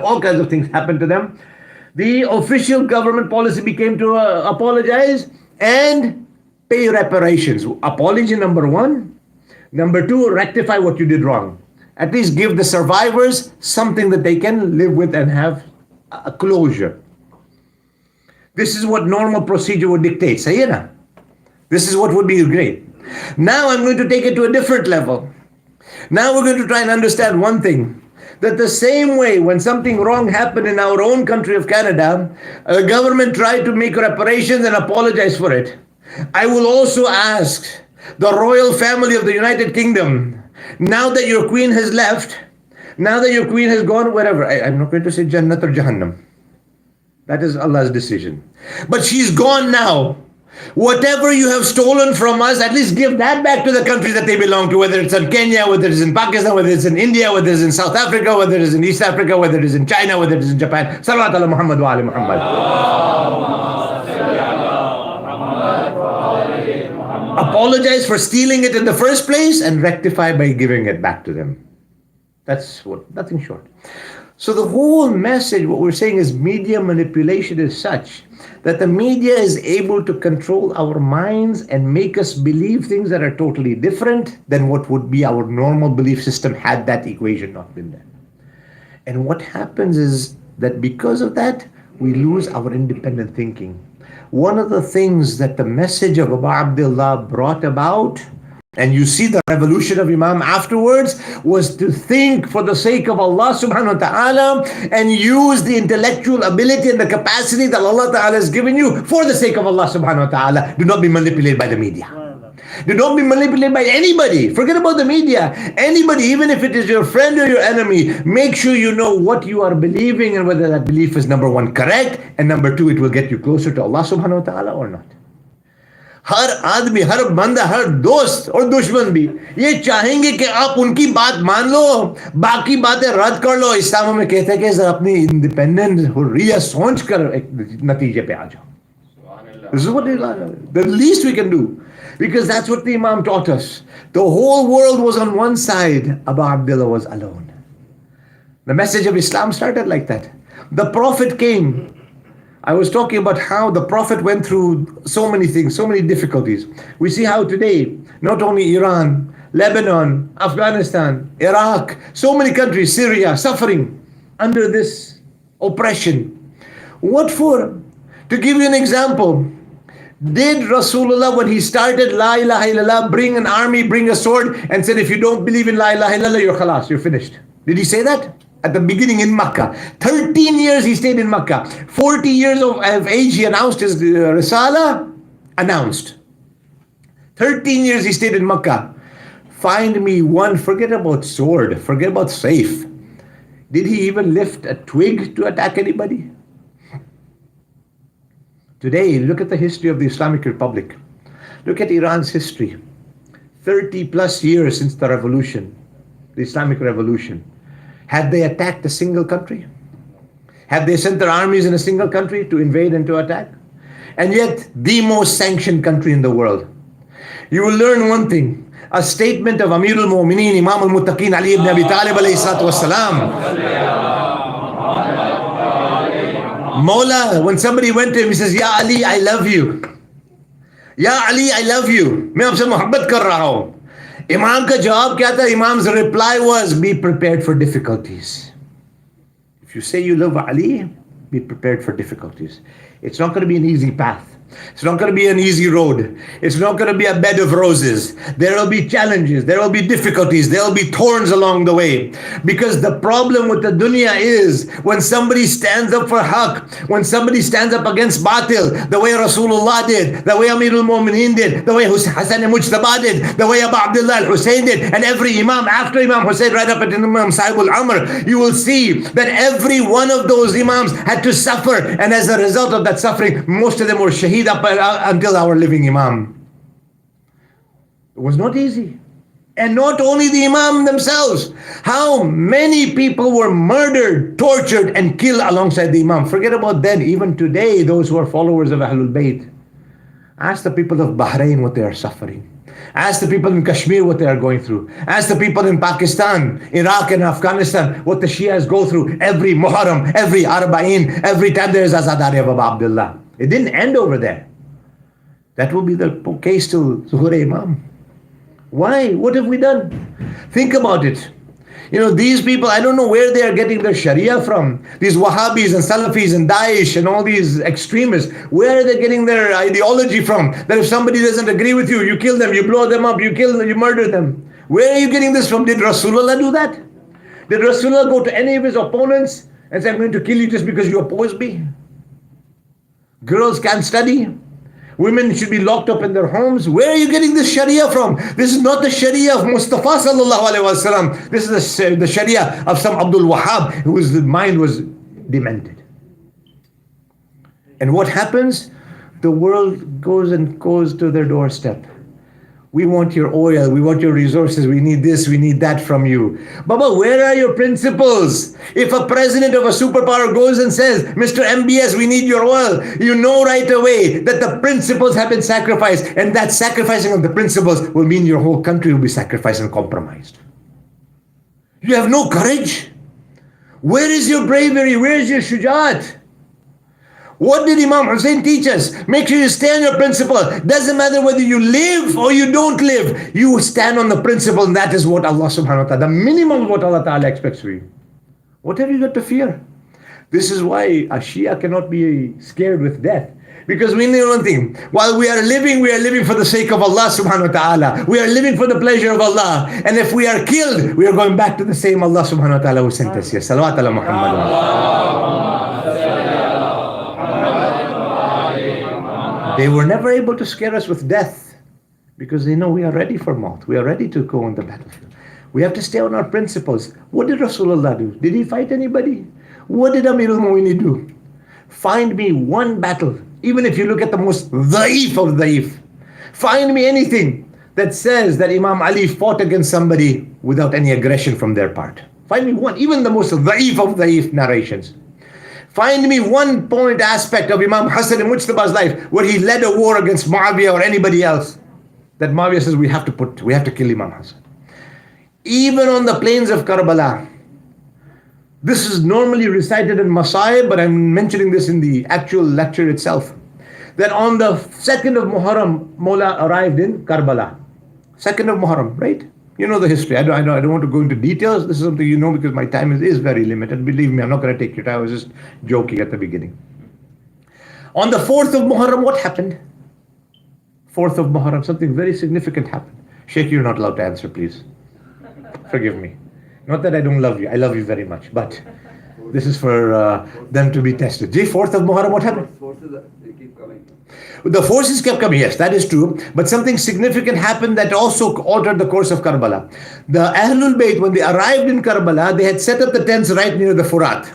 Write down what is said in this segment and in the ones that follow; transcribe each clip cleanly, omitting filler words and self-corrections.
All kinds of things happened to them. The official government policy became to apologize and pay reparations. Apology number one. Number two, rectify what you did wrong. At least give the survivors something that they can live with and have a closure. This is what normal procedure would dictate. Say, na? This is what would be great. Now I'm going to take it to a different level. Now we're going to try and understand one thing. That the same way when something wrong happened in our own country of Canada, the government tried to make reparations and apologize for it. I will also ask the royal family of the United Kingdom, now that your queen has left, now that your queen has gone wherever, I'm not going to say Jannat or Jahannam. That is Allah's decision. But she's gone now. Whatever you have stolen from us, at least give that back to the country that they belong to, whether it's in Kenya, whether it's in Pakistan, whether it's in India, whether it's in South Africa, whether it's in East Africa, whether it's in China, whether it's in Japan. Salawat ala Muhammad wa ali Muhammad. Apologize for stealing it in the first place and rectify by giving it back to them. That's what, nothing short. So the whole message, what we're saying is media manipulation is such that the media is able to control our minds and make us believe things that are totally different than what would be our normal belief system had that equation not been there. And what happens is that because of that, we lose our independent thinking. One of the things that the message of Abu Abdullah brought about, and you see the revolution of Imam afterwards, was to think for the sake of Allah subhanahu wa ta'ala and use the intellectual ability and the capacity that Allah ta'ala has given you for the sake of Allah subhanahu wa ta'ala. Do not be manipulated by the media. Do not be manipulated by anybody. Forget about the media. Anybody, even if it is your friend or your enemy, make sure you know what you are believing and whether that belief is number one, correct, and number two, it will get you closer to Allah subhanahu wa ta'ala or not. हर आदमी, हर बंदा, हर दोस्त और दुश्मन भी ये चाहेंगे कि आप उनकी बात मान लो, बाकी बातें रद्द कर लो. इस्लाम में कहते हैं कि अपनी इंडिपेंडेंट हुर्रियत सोच कर एक नतीजे पे आ जाओ. This is what the least we can do, because that's what the Imam taught us. The whole world was on one side, Abu Abdullah was alone. The message of Islam started like that. The Prophet came. I was talking about how the Prophet went through so many things, so many difficulties. We see how today, not only Iran, Lebanon, Afghanistan, Iraq, so many countries, Syria, suffering under this oppression. What for? To give you an example, did Rasulullah, when he started La ilaha illallah, bring an army, bring a sword, and said, if you don't believe in La ilaha illallah, you're khalas, you're finished? Did he say that? At the beginning in Makkah. 13 years he stayed in Makkah. 40 years of age he announced his Risala. Announced. 13 years he stayed in Makkah. Find me one, forget about sword, forget about safe. Did he even lift a twig to attack anybody? Today, look at the history of the Islamic Republic. Look at Iran's history. 30 plus years since the revolution, the Islamic Revolution. Had they attacked a single country? Have they sent their armies in a single country to invade and to attack? And yet, the most sanctioned country in the world. You will learn one thing. A statement of Amir al-Mu'mineen, Imam al-Muttaqeen, Ali ibn Abi Talib alayhi salatu wassalam. Mawla, when somebody went to him, he says, Ya Ali, I love you. Ya Ali, I love you. मैं आपसे मोहब्बत कर रहा हूँ. Imam का जवाब क्या था? Imam's reply was, be prepared for difficulties. If you say you love Ali, be prepared for difficulties. It's not going to be an easy path. It's not going to be an easy road. It's not going to be a bed of roses. There will be challenges. There will be difficulties. There will be thorns along the way. Because the problem with the dunya is when somebody stands up for haqq, when somebody stands up against batil, the way Rasulullah did, the way Amir al-Mu'mineen did, the way Hassan al-Mujtaba did, the way Abu Abdullah al-Hussein did, and every Imam after Imam Hussein, right up at Imam Sahib al-Amr, you will see that every one of those Imams had to suffer. And as a result of that suffering, most of them were shaheed up until our living Imam. It was not easy. And not only the Imam themselves. How many people were murdered, tortured, and killed alongside the Imam. Forget about then, even today, those who are followers of Ahlul Bayt. Ask the people of Bahrain what they are suffering. Ask the people in Kashmir what they are going through. Ask the people in Pakistan, Iraq, and Afghanistan what the Shias go through every Muharram, every Arbaeen, every time there is Azadari of Abu Abdullah. It didn't end over there. That will be the case to Zuhur Imam. Why? What have we done? Think about it. These people, I don't know where they are getting their Sharia from. These Wahhabis and Salafis and Daesh and all these extremists, where are they getting their ideology from? That if somebody doesn't agree with you, you kill them, you blow them up, you kill them, you murder them. Where are you getting this from? Did Rasulullah do that? Did Rasulullah go to any of his opponents and say, I'm going to kill you just because you oppose me? Girls can't study. Women should be locked up in their homes. Where are you getting this Sharia from? This is not the Sharia of Mustafa sallallahu alaihi wasallam. This is the Sharia of some Abdul Wahhab whose mind was demented. And what happens? The world goes to their doorstep. We want your oil, we want your resources, we need this, we need that from you. Baba, where are your principles? If a president of a superpower goes and says, Mr. MBS, we need your oil, you know right away that the principles have been sacrificed, and that sacrificing of the principles will mean your whole country will be sacrificed and compromised. You have no courage. Where is your bravery? Where is your shujaat? What did Imam Hussein teach us? Make sure you stay on your principle. Doesn't matter whether you live or you don't live. You stand on the principle, and that is what Allah subhanahu wa ta'ala, the minimum of what Allah ta'ala expects for you. What have you got to fear? This is why a Shia cannot be scared with death. Because we know one thing. While we are living for the sake of Allah subhanahu wa ta'ala. We are living for the pleasure of Allah. And if we are killed, we are going back to the same Allah subhanahu wa ta'ala who sent us here. Salawat ala Muhammad. They were never able to scare us with death because they know we are ready for maut. We are ready to go on the battlefield. We have to stay on our principles. What did Rasulullah do? Did he fight anybody? What did Amirul Mu'minin do? Find me one battle, even if you look at the most dhaif of dhaif. Find me anything that says that Imam Ali fought against somebody without any aggression from their part. Find me one, even the most dhaif of dhaif narrations. Find me one point aspect of Imam Hassan in Mujtaba's life where he led a war against Muawiyah or anybody else that Muawiyah says we have to kill Imam Hassan. Even on the plains of Karbala, this is normally recited in Masaib, but I'm mentioning this in the actual lecture itself, that on the 2nd of Muharram, Mawla arrived in Karbala. 2nd of Muharram, right? You know the history. I don't want to go into details. This is something you know because my time is very limited. Believe me, I'm not going to take your time. I was just joking at the beginning. On the 4th of Muharram, what happened? 4th of Muharram, something very significant happened. Sheikh, you're not allowed to answer, please. Forgive me. Not that I don't love you. I love you very much. But this is for them to be tested. 4th of Muharram, what happened? They keep coming. The forces kept coming, yes, that is true. But something significant happened that also altered the course of Karbala. The Ahlul Bayt, when they arrived in Karbala, they had set up the tents right near the Furat.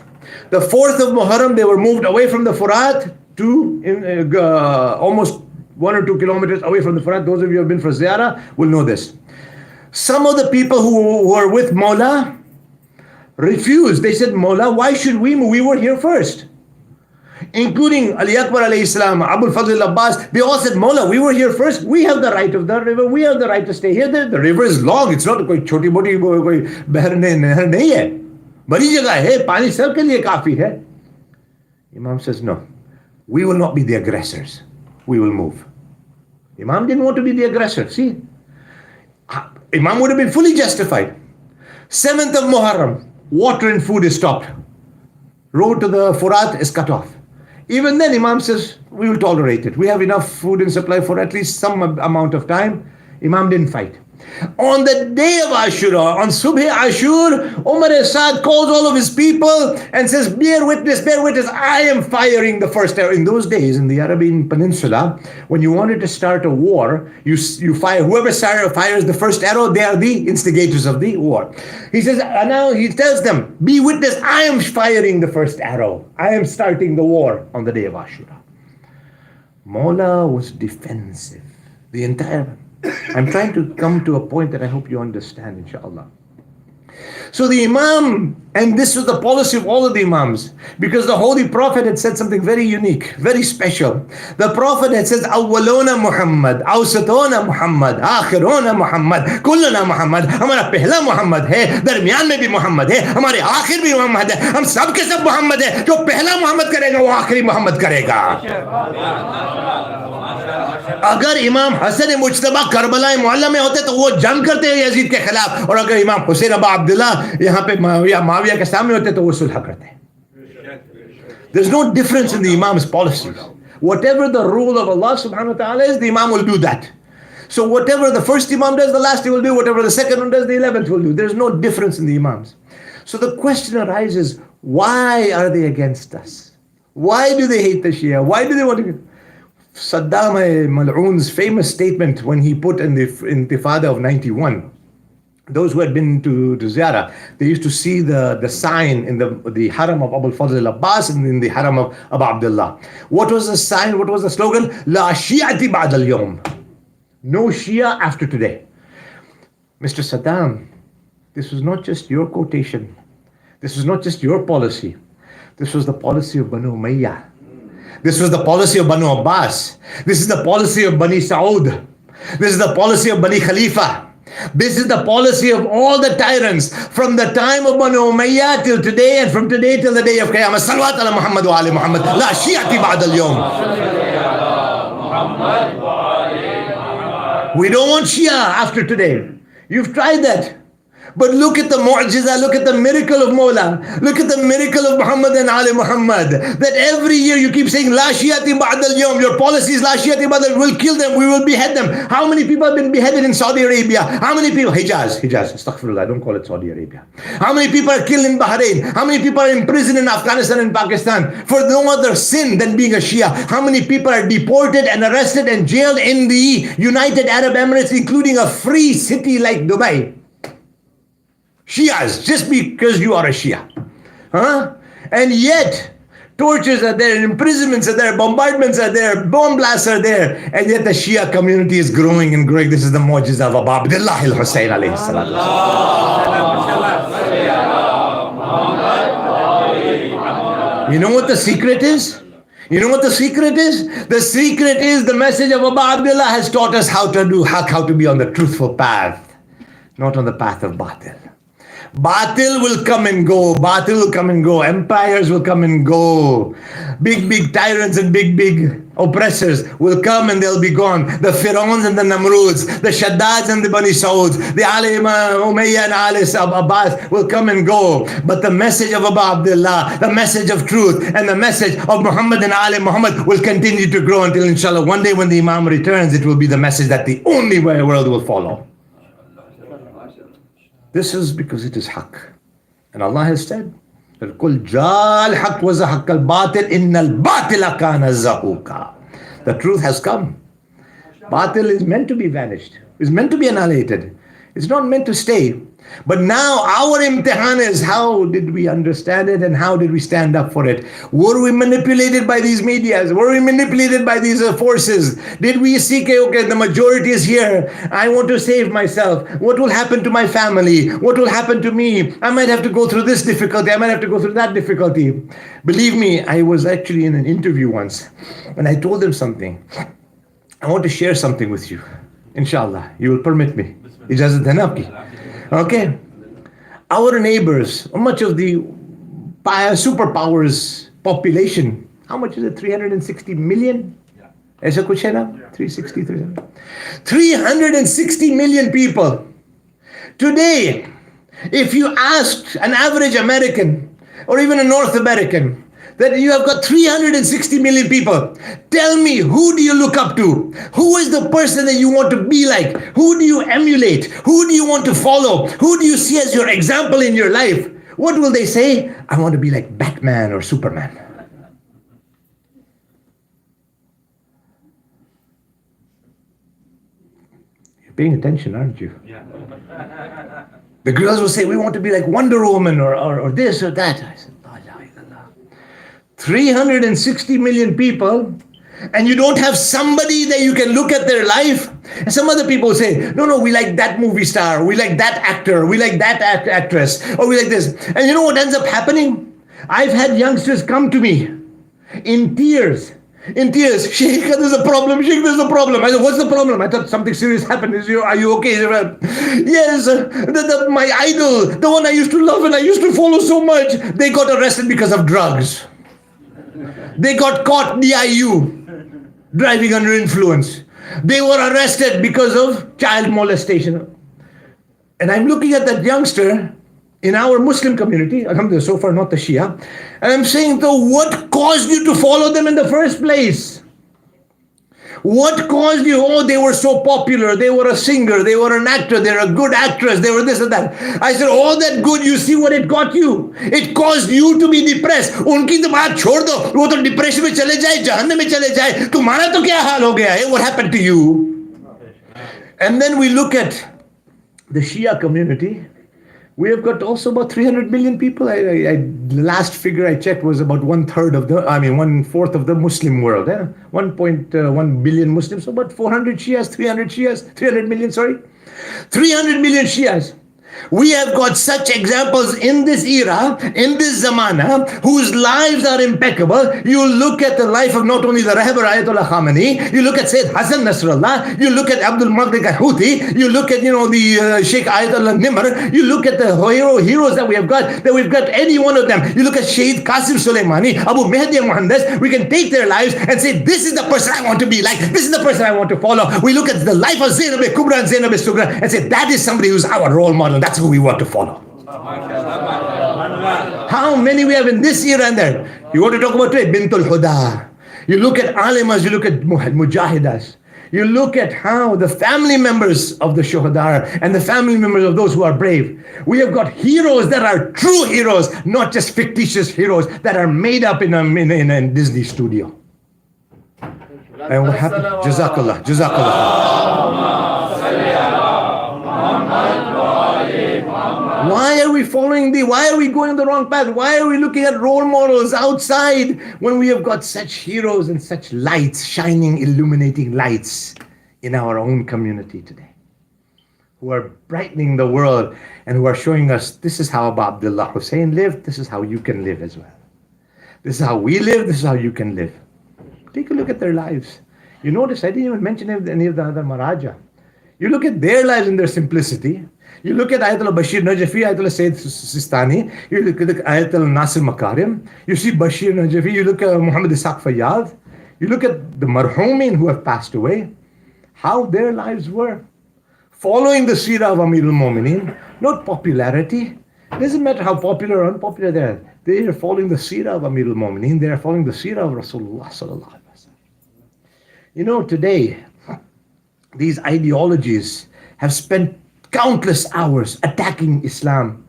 The 4th of Muharram, they were moved away from the Furat to almost 1 or 2 kilometers away from the Furat. Those of you who have been for Ziyarah will know this. Some of the people who were with Mawla refused. They said, Mawla, why should we move? We were here first. Including Ali Akbar alayhi salam, Abul Fadl Abbas, they all said, Mawla, we were here first. We have the right of the river. We have the right to stay here. The river is long. It's not koi choti moti koi bahar nahi hai. Badi jagah hai. Pani sab ke liye kafi hai. Imam says, no. We will not be the aggressors. We will move. Imam didn't want to be the aggressor. See? Imam would have been fully justified. 7th of Muharram, water and food is stopped. Road to the Furat is cut off. Even then, Imam says, we will tolerate it. We have enough food and supply for at least some amount of time. Imam didn't fight. On the day of Ashura, on Subh Ashur, Umar Asad calls all of his people and says, bear witness, I am firing the first arrow. In those days, in the Arabian Peninsula, when you wanted to start a war, you fire, whoever fires the first arrow, they are the instigators of the war. He says, now he tells them, be witness, I am firing the first arrow. I am starting the war on the day of Ashura. Mawla was defensive. The entire I'm trying to come to a point that I hope you understand, inshallah. So the Imam, and this was the policy of all of the Imams, because the Holy Prophet had said something very unique, very special. The Prophet had said, Awwalona Muhammad, Awsatona Muhammad, Akhirona Muhammad, Kullana Muhammad, Hamara Pehla Muhammad hai, Darmiyan mein bhi Muhammad hai, Hamare Akhir bhi Muhammad hai, Hum sab ke sab Muhammad hai, jo Pehla Muhammad karega, wo Akhiri Muhammad karega. अगर इमाम Hasan Mujtaba Karbala मोहल्ला में होते तो वो जंग करते हैं यजीद के खिलाफ, और अगर इमाम हुसैन अबा अब्दुल्ला यहाँ पे माविया के सामने होते तो वो सुलह करते हैं. There's no difference in the Imam's policies. Whatever the rule of Allah subhanahu wa ta'ala is, the Imam will do that. So whatever the first Imam does, the last he will do. Whatever the second one does, the 11th will do. There's no difference in the Imams. So the question arises, why are they against us? Why do they hate the Shia? Why do they want to... Saddam Mal'oon's famous statement when he put in the Intifada of 91, those who had been to Ziyarah, they used to see the sign in the Haram of Abul Fadl al-Abbas and in the Haram of Abu Abdullah. What was the sign? What was the slogan? La Shi'ati ba'd al-yawm. No Shia after today. Mr. Saddam, this was not just your quotation. This was not just your policy. This was the policy of Banu Umayyah. This was the policy of Banu Abbas. This is the policy of Bani Saud. This is the policy of Bani Khalifa. This is the policy of all the tyrants from the time of Banu Umayyah till today, and from today till the day of Qiyamah. Salawat ala Muhammad wa ali Muhammad. La shi'ati ba'd al-yawm. We don't want Shia after today. You've tried that. But look at the mu'jiza, look at the miracle of Mawla, look at the miracle of Muhammad and Ali Muhammad, that every year you keep saying, La Shiyati Ba'd al-Yawm, your policy is La Shiyati Ba'd al-Yawm, we'll kill them, we will behead them. How many people have been beheaded in Saudi Arabia? How many people? Hijaz, astaghfirullah, don't call it Saudi Arabia. How many people are killed in Bahrain? How many people are in prison in Afghanistan and Pakistan for no other sin than being a Shia? How many people are deported and arrested and jailed in the United Arab Emirates, including a free city like Dubai? Shias, just because you are a Shia. Huh? And yet, tortures are there, imprisonments are there, bombardments are there, bomb blasts are there, and yet the Shia community is growing and growing. This is the mu'jiza of Abu Abdullah al-Hussein alayhi salam. You know what the secret is? You know what the secret is? The secret is the message of Abu Abdullah has taught us how to be on the truthful path, not on the path of batil. Batil will come and go. Batil will come and go. Empires will come and go. Big tyrants and big oppressors will come and they'll be gone. The Fir'auns and the Namruds, the Shaddads and the Bani Sauds, the Ali Umayyah and Ali Abbas will come and go. But the message of Abu Abdullah, the message of truth, and the message of Muhammad and Ali Muhammad will continue to grow until, inshallah, one day when the Imam returns, it will be the message that the only world will follow. This is because it is haqq. And Allah has said, قُلْ جَاءَ الْحَقِّ وَزَهَقَّ الْبَاطِلِ إِنَّ الْبَاطِلَ كَانَ زَهُوقًا. The truth has come. Batil is meant to be vanished. It's meant to be annihilated. It's not meant to stay. But now our imtihan is, how did we understand it and how did we stand up for it? Were we manipulated by these medias? Were we manipulated by these forces? Did we see, okay, the majority is here. I want to save myself. What will happen to my family? What will happen to me? I might have to go through this difficulty. I might have to go through that difficulty. Believe me, I was actually in an interview once and I told them something. I want to share something with you. Inshallah, you will permit me. Ijazat hai na aapki? Okay, our neighbors, much of the superpowers population, how much is it? 360 million? Aisa kuch hai na? 360, 360 million people. Today, if you asked an average American or even a North American that you have got 360 million people, tell me, who do you look up to? Who is the person that you want to be like? Who do you emulate? Who do you want to follow? Who do you see as your example in your life? What will they say? I want to be like Batman or Superman. You're paying attention, aren't you? Yeah. The girls will say, we want to be like Wonder Woman or this or that. I said, 360 million people, and you don't have somebody that you can look at their life. And some other people say, no, no, we like that movie star, we like that actor, we like that actress, or we like this. And you know what ends up happening? I've had youngsters come to me in tears. In tears, Sheikh, there's a problem. Sheikh, there's a problem. I said, what's the problem? I thought something serious happened. Are you okay? Yes, my idol, the one I used to love and I used to follow so much, they got arrested because of drugs. They got caught DIU, driving under influence. They were arrested because of child molestation. And I'm looking at that youngster in our Muslim community, alhamdulillah, so far not the Shia, and I'm saying, though, what caused you to follow them in the first place? What caused you? Oh, they were so popular, they were a singer, they were an actor, they're a good actress, they were this and that. I said, all that good, you see what it got you? It caused you to be depressed. Unki to baat chhod do, wo to depression mein chale jaye, jahannam mein chale jaye, tumhara to kya haal ho gaya hai? What happened to you? And then we look at the Shia community. We have got also about 300 million people. The last figure I checked was about one fourth of the Muslim world. 1.1 billion Muslims, so about 300 million, 300 million Shias. We have got such examples in this era, in this zamana, whose lives are impeccable. You look at the life of not only the Rahbar Ayatollah Khamenei, you look at Sayyid Hassan Nasrallah, you look at Abdul Malik al-Houthi, you look at the Sheikh Ayatollah Nimr, you look at the heroes that we've got any one of them. You look at Shaheed Qasim Soleimani, Abu Mehdi al-Muhandas. We can take their lives and say, this is the person I want to be like, this is the person I want to follow. We look at the life of Zainab al-Kubra and Zainab al-Sugra and say, that is somebody who's our role model. That's who we want to follow. How many we have in this era and there? You want to talk about today? Bintul Huda. You look at alimas, you look at mujahidas. You look at how the family members of the shuhada and the family members of those who are brave. We have got heroes that are true heroes, not just fictitious heroes that are made up in a Disney studio. And what happened? Jazakallah. Why are we why are we going the wrong path? Why are we looking at role models outside when we have got such heroes and such lights, shining, illuminating lights in our own community today, who are brightening the world and who are showing us, this is how Abu Abdullah Hussein lived, this is how you can live as well. This is how we live, this is how you can live. Take a look at their lives. You notice I didn't even mention any of the other Maraja. You look at their lives in their simplicity. You look at Ayatollah Bashir Najafi, Ayatollah Sayyid Sistani, you look at Ayatollah Nasir Makarim, you see Bashir Najafi, you look at Muhammad Ishaq Fayyad, you look at the Marhumin who have passed away, how their lives were. Following the Seerah of Amirul Mu'mineen, not popularity. It doesn't matter how popular or unpopular they are. They are following the Seerah of Amirul Mu'mineen, they are following the Seerah of Rasulullah sallallahu alaihi wasallam. Today, these ideologies have spent countless hours attacking Islam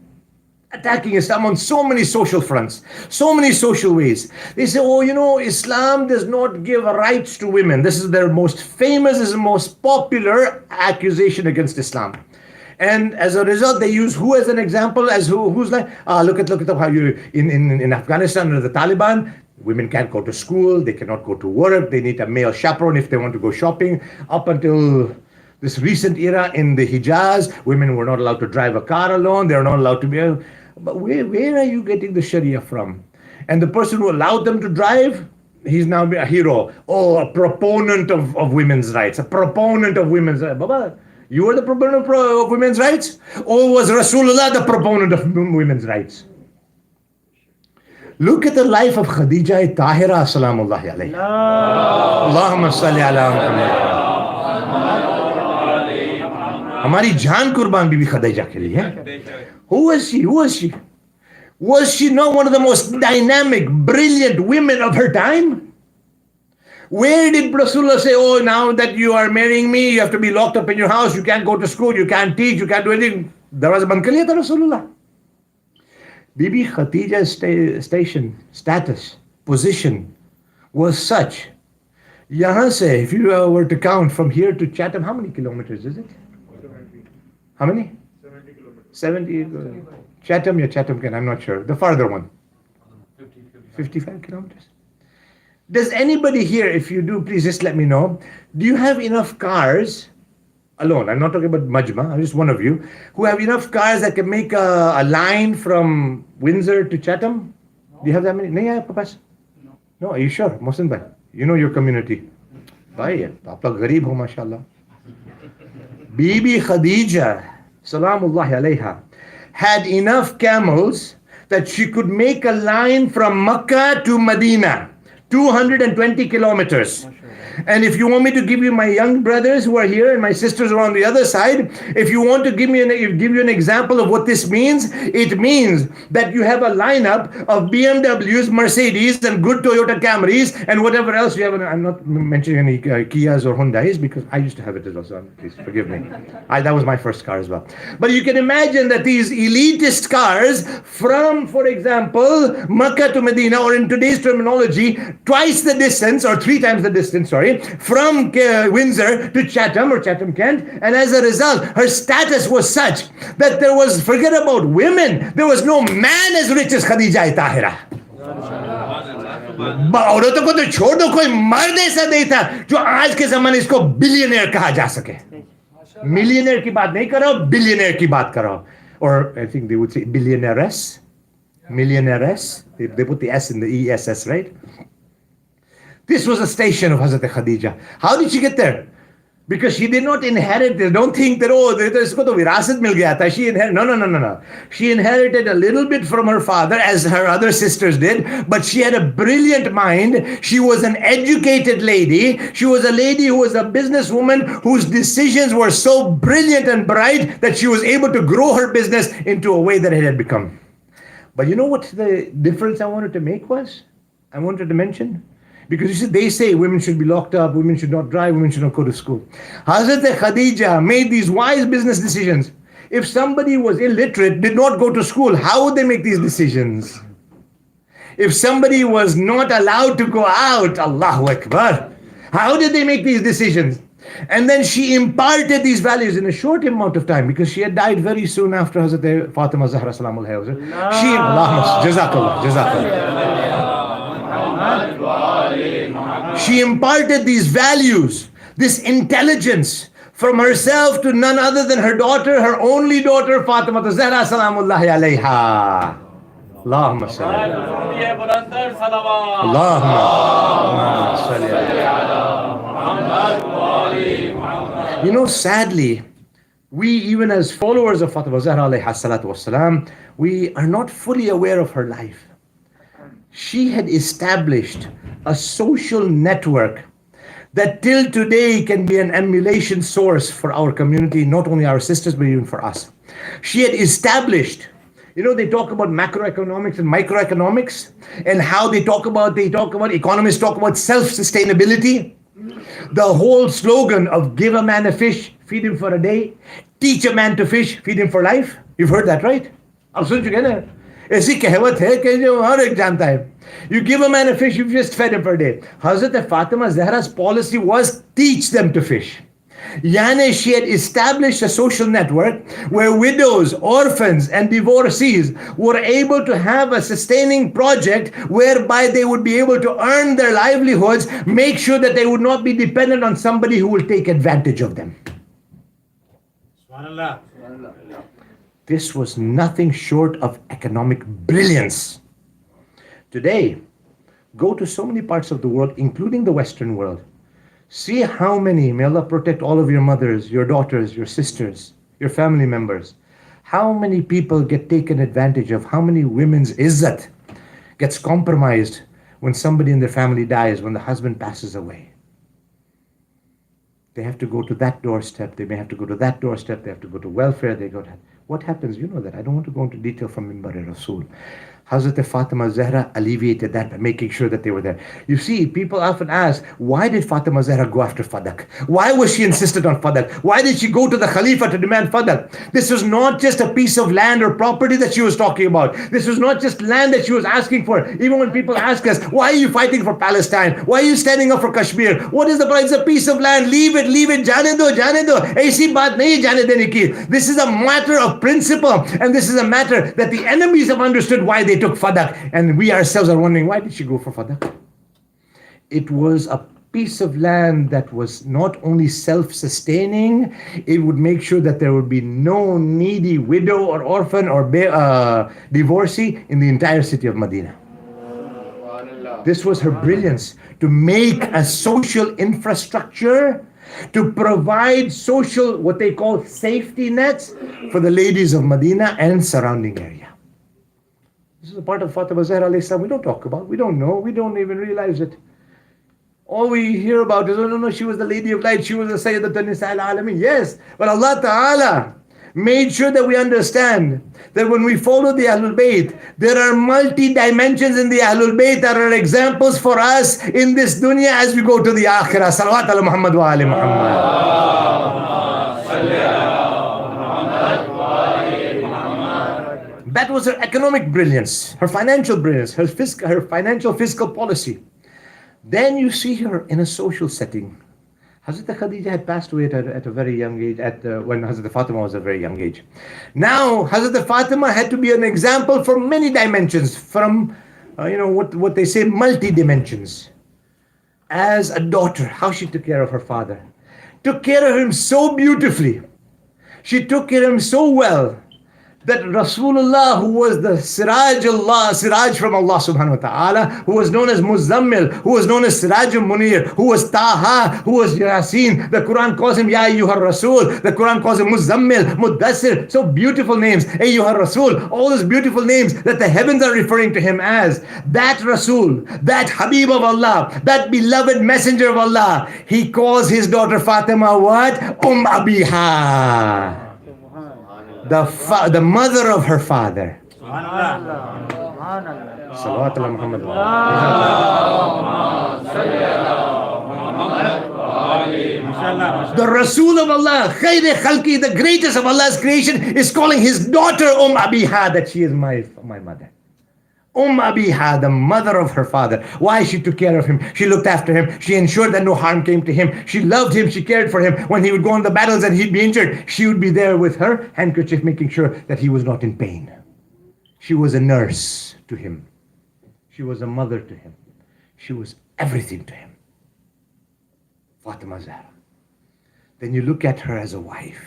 on so many social fronts, so many social ways. They say, Islam does not give rights to women. This is their most famous, this is the most popular accusation against Islam. And as a result, they use who as an example, as who's like, look at how you in Afghanistan under the Taliban, women can't go to school, they cannot go to work, they need a male chaperone if they want to go shopping. Up until this recent era in the Hijaz, women were not allowed to drive a car alone, they were not allowed to be. But where are you getting the Sharia from? And the person who allowed them to drive, he's now a hero. Oh, a proponent of women's rights, a proponent of women's rights. Baba, you were the proponent of women's rights? Or was Rasulullah the proponent of women's rights? Look at the life of Khadija Tahira, salamullahi alayhi. Allahumma salli ala Muhammad. हमारी जान कुर्बान बीबी खदीजा के लिए. Who was she? Was she not one of the most dynamic, brilliant women of her time? Where did Rasulullah say, oh, now that you are marrying me, you have to be locked up in your house, you can't go to school, you can't teach, you can't do anything? Darwaza band kar liya tha Rasulullah. Bibi Khadija's status, position was such. Yahan se, if you were to count from here to Chatham, how many kilometers is it? How many? 70 kilometers. Chatham, I'm not sure. The farther one. 55 kilometers. Does anybody here, if you do, please just let me know. Do you have enough cars alone? I'm not talking about Majma, I'm just one of you, who have enough cars that can make a line from Windsor to Chatham? Do you have that many? No, yeah, Papas? No, are you sure? Mohsin bhai, you know your community. Bhai, aap log gareeb ho, mashallah. Bibi Khadija, salamullahi alayha, had enough camels that she could make a line from Makkah to Medina, 220 kilometers. And if you want me to give you my young brothers who are here and my sisters are on the other side, if you want to give you an example of what this means, it means that you have a lineup of BMWs, Mercedes, and good Toyota Camrys, and whatever else you have. And I'm not mentioning any Kias or Hyundais because I used to have it as well, so please forgive me. That was my first car as well. But you can imagine that these elitist cars from, for example, Makkah to Medina, or in today's terminology, twice the distance, or three times the distance, sorry, from Windsor to Chatham or Chatham Kent, and as a result, her status was such that there was, forget about women, there was no man as rich as Khadija Tahira. औरतों को तो छोड़ दो, कोई मर्द ऐसा नहीं था जो आज के जमाने इसको बिलियनियर कहा जा सके. मिलियनियर की बात नहीं करो, बिलियनियर की बात करो. Or I think they would say billionaires, millionaires. They put the S in the ESS, right? This was a station of Hazrat Khadija. How did she get there? Because she did not inherit it. Don't think that, oh, isko to virasat mil gaya tha. She inherited, no. She inherited a little bit from her father, as her other sisters did, but she had a brilliant mind. She was an educated lady. She was a lady who was a businesswoman whose decisions were so brilliant and bright that she was able to grow her business into a way that it had become. But you know what the difference I wanted to make was? I wanted to mention? Because you see, they say women should be locked up, women should not drive, women should not go to school. Hazrat Khadija made these wise business decisions. If somebody was illiterate, did not go to school, how would they make these decisions? If somebody was not allowed to go out, Allahu Akbar, how did they make these decisions? And then she imparted these values in a short amount of time, because she had died very soon after Hazrat Fatima Zahra Salamul Hayy. She, Allahumma, Jazakallah. She imparted these values, this intelligence from herself to none other than her daughter, her only daughter, Fatima Zahra Salamullahi alayha. Allahumma salli. Allahumma salli. You know, sadly, we, even as followers of Fatima Zahra alayha salatu wasalam, we are not fully aware of her life. She had established a social network that till today can be an emulation source for our community, not only our sisters, but even for us. She had established, you know, they talk about macroeconomics and microeconomics, and how they talk about, economists talk about self-sustainability. The whole slogan of give a man a fish, feed him for a day, teach a man to fish, feed him for life. You've heard that, right? आप सुन चुके ना? ऐसी कहावत है कि जो हर एक जानता है. You give a man a fish, you've just fed him per day. Hazrat Fatima Zahra's policy was teach them to fish. Yani she had established a social network where widows, orphans, and divorcees were able to have a sustaining project whereby they would be able to earn their livelihoods, make sure that they would not be dependent on somebody who will take advantage of them. Subhanallah. This was nothing short of economic brilliance. Today, go to so many parts of the world, including the Western world. See how many, may Allah protect all of your mothers, your daughters, your sisters, your family members. How many people get taken advantage of, how many women's izzat gets compromised when somebody in their family dies, when the husband passes away. They have to go to that doorstep, they may have to go to that doorstep, they have to go to welfare, they go to... What happens? You know that. I don't want to go into detail from Mimbar-e-Rasool. Hazrat Fatima Zahra alleviated that by making sure that they were there. You see, people often ask, why did Fatima Zahra go after Fadak? Why was she insisted on Fadak? Why did she go to the Khalifa to demand Fadak? This was not just a piece of land or property that she was talking about. This was not just land that she was asking for. Even when people ask us, why are you fighting for Palestine? Why are you standing up for Kashmir? What is the price? It's a piece of land. Leave it. Jane do. Aisi baat nahi jane dene ki. This is a matter of principle. And this is a matter that the enemies have understood why they took Fadak, and we ourselves are wondering, why did she go for Fadak? It was a piece of land that was not only self-sustaining, it would make sure that there would be no needy widow or orphan or divorcee in the entire city of Medina. This was her brilliance, to make a social infrastructure, to provide social, what they call safety nets for the ladies of Medina and surrounding area. This is a part of Fatima Zahra alayhi salam we don't talk about, we don't know, we don't even realize it. All we hear about is, oh no, she was the Lady of Light, she was the Sayyidat Nisa al-Alamin. Yes, but Allah Ta'ala made sure that we understand that when we follow the Ahlul Bayt, there are multi-dimensions in the Ahlul Bayt that are examples for us in this dunya as we go to the Akhirah. Salawat ala Muhammad wa ali Muhammad. That was her economic brilliance, her financial brilliance, her financial fiscal policy. Then you see her in a social setting. Hazrat Khadija had passed away at a very young age, when Hazrat Fatima was a very young age. Now, Hazrat Fatima had to be an example for many dimensions, from, what they say, multi-dimensions. As a daughter, how she took care of her father. Took care of him so beautifully. She took care of him so well that Rasulullah, who was the Siraj from Allah subhanahu wa ta'ala, who was known as Muzammil, who was known as Siraj Munir, who was Taha, who was Yasin. The Quran calls him Ya Ayyuhar Rasul. The Quran calls him Muzammil, Muddassir. So beautiful names. Ayyuhar Rasul. All those beautiful names that the heavens are referring to him as. That Rasul, that Habib of Allah, that beloved messenger of Allah. He calls his daughter Fatima what? Abiha. The mother of her father. Salawat ala Muhammad. The Rasul of Allah, Khair Khalki, the greatest of Allah's creation, is calling his daughter Abiha, that she is my mother. Abiha, the mother of her father. Why? She took care of him. She looked after him. She ensured that no harm came to him. She loved him. She cared for him. When he would go on the battles and he'd be injured, she would be there with her handkerchief, making sure that he was not in pain. She was a nurse to him. She was a mother to him. She was everything to him. Fatima Zahra. Then you look at her as a wife.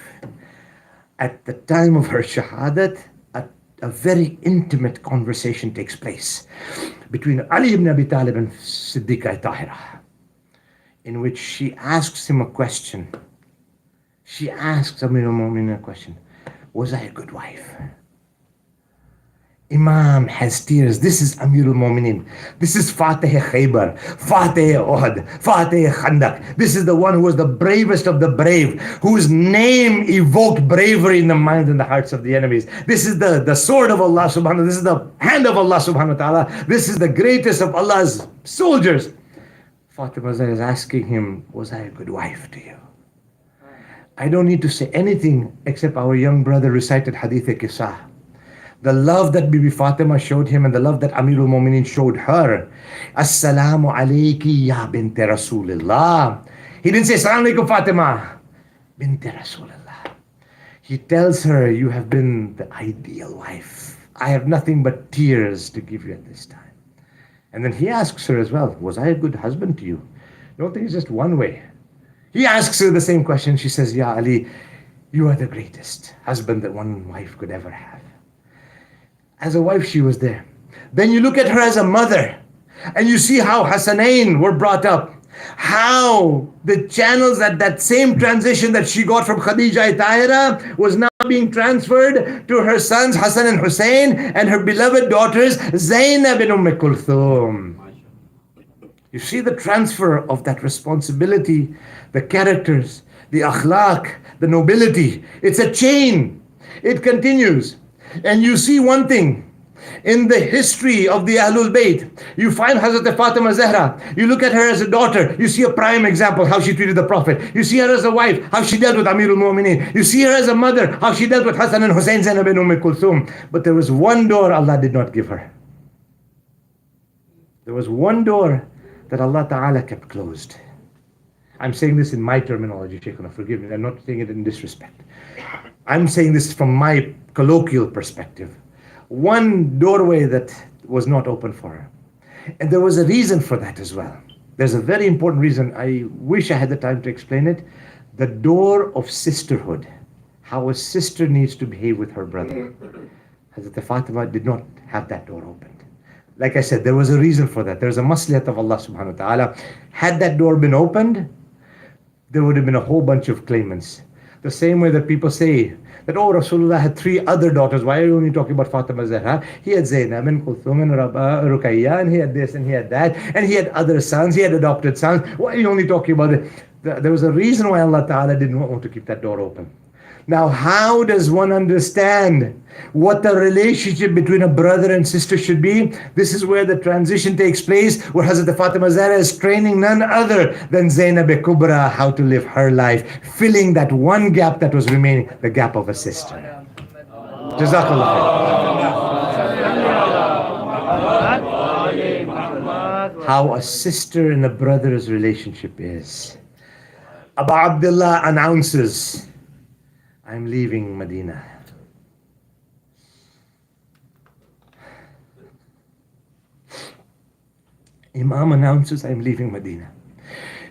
At the time of her shahadat, a very intimate conversation takes place between Ali ibn Abi Talib and Siddiqa Tahira, in which she asks him a question. She asks Amir al-Mu'minin a question. Was I a good wife? Imam has tears. This is Amir al-Mu'minin. This is Fateh Khaybar, Fateh Uhud, Fateh Khandak. This is the one who was the bravest of the brave, whose name evoked bravery in the minds and the hearts of the enemies. This is the sword of Allah subhanahu wa ta'ala. This is the hand of Allah subhanahu wa ta'ala. This is the greatest of Allah's soldiers. Fatima is asking him, was I a good wife to you? I don't need to say anything except our young brother recited Hadith Qissa. The love that Bibi Fatima showed him and the love that Amirul Mu'minin showed her. Assalamu alayki ya bint Rasulullah. He didn't say Assalamu alaykum Fatima. Bint Rasulullah. He tells her, you have been the ideal wife. I have nothing but tears to give you at this time. And then he asks her as well, was I a good husband to you? Don't think it's just one way. He asks her the same question. She says, Ya Ali, you are the greatest husband that one wife could ever have. As a wife, she was there. Then you look at her as a mother, and you see how Hassanain were brought up. How the channels, that same transition that she got from Khadija Tahira was now being transferred to her sons Hassan and Hussein and her beloved daughters Zainab and Kulthum. You see the transfer of that responsibility, the characters, the akhlaq, the nobility. It's a chain. It continues. And you see one thing, in the history of the Ahlul Bayt, you find Hazrat Fatima Zahra, you look at her as a daughter, you see a prime example, how she treated the Prophet. You see her as a wife, how she dealt with Amirul Mu'mineen. You see her as a mother, how she dealt with Hassan and Hussein, Zainab and Kulthum. But there was one door Allah did not give her. There was one door that Allah Ta'ala kept closed. I'm saying this in my terminology, Shaykhuna, forgive me, I'm not saying it in disrespect. I'm saying this from my colloquial perspective. One doorway that was not open for her. And there was a reason for that as well. There's a very important reason. I wish I had the time to explain it. The door of sisterhood. How a sister needs to behave with her brother. Hazrat Fatima did not have that door opened. Like I said, there was a reason for that. There's a maslahat of Allah subhanahu wa ta'ala. Had that door been opened, there would have been a whole bunch of claimants. The same way that people say that, oh, Rasulullah had 3 other daughters. Why are you only talking about Fatima Zahra? He had Zainab and Kulthum and Ruqayya, and he had this and he had that, and he had other sons, he had adopted sons. Why are you only talking about it? There was a reason why Allah Ta'ala didn't want to keep that door open. Now, how does one understand what the relationship between a brother and sister should be? This is where the transition takes place, where Hazrat Fatima Zahra is training none other than Zainab Kubra how to live her life, filling that one gap that was remaining, the gap of a sister. Jazakallah. How a sister and a brother's relationship is. Abu Abdullah announces, I'm leaving Medina. Imam announces, I'm leaving Medina.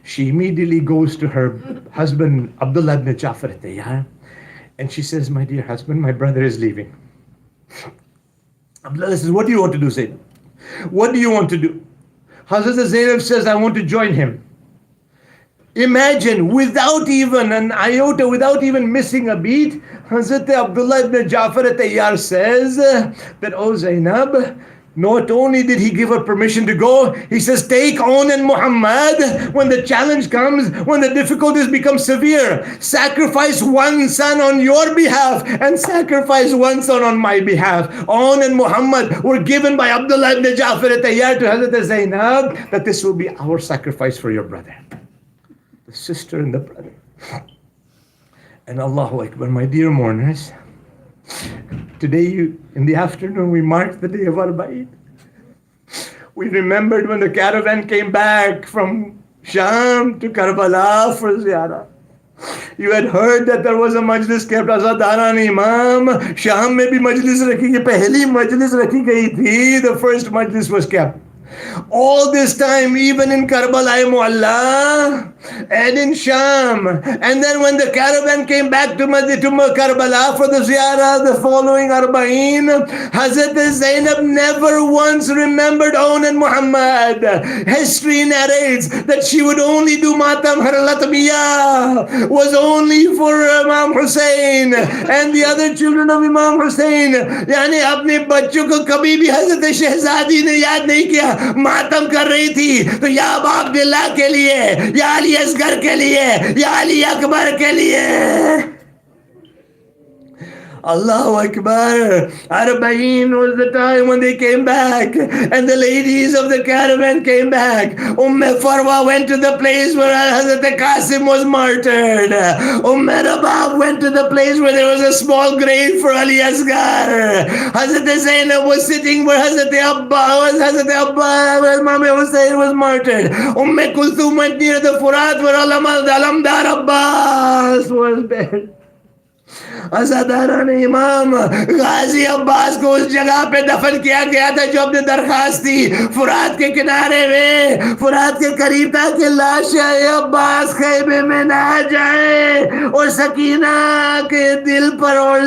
She immediately goes to her husband, Abdullah ibn Ja'far at-Tayyar, and she says, my dear husband, my brother is leaving. Abdullah says, what do you want to do, Zainab? What do you want to do? Hazrat Zainab says, I want to join him. Imagine, without even an iota, without even missing a beat, Hazrat Abdullah ibn Ja'far at-Tayyar says that, oh Zainab, not only did he give her permission to go, he says, take on and Muhammad. When the challenge comes, when the difficulties become severe, sacrifice one son on your behalf and sacrifice one son on my behalf. On and Muhammad were given by Abdullah ibn Ja'far at-Tayyar to Hazrat Zainab that this will be our sacrifice for your brother. The sister and the brother. And Allahu Akbar, my dear mourners, today in the afternoon we marked the day of Arbaeen. We remembered when the caravan came back from Sham to Karbala for ziyarah. You had heard that there was a majlis kept. Azadaran Imam, Sham mein bhi majlis rakhi gayi, pehli majlis rakhi gayi thi, the first majlis was kept. All this time, even in Karbala Mu'alla and in Sham, and then when the caravan came back to Karbala for the ziyarah, the following Arbaeen, Hazrat Zainab never once remembered Aun and Muhammad. History narrates that she would only do Matam Har Latmiya, was only for Imam Hussein and the other children of Imam Hussein. Yani apne bachcho ko kabhi bhi Hazrat Shehzadi ne yaad nahi kiya. मातम कर रही थी तो या अबू अब्दुल्लाह के लिए, या अली असगर के लिए, या अली अकबर के लिए. Allahu Akbar. Arbaeen was the time when they came back and the ladies of the caravan came back. Farwa went to the place where Hazrat Qasim was martyred. Rabab went to the place where there was a small grave for Ali Asghar. Hazrat Zainab was sitting where Hazrat Imam Hussein was martyred. Kulthum went near the Furat where Alamdar Abbas was buried. अज़ादारान इमाम गाजी अब्बास को उस जगह पे दफन किया गया था जो अपने दरखास्त थी फुरात के किनारे में, फुरात के करीब था कि लाश अब्बास खैमे में ना जाए और सकीना के दिल पर और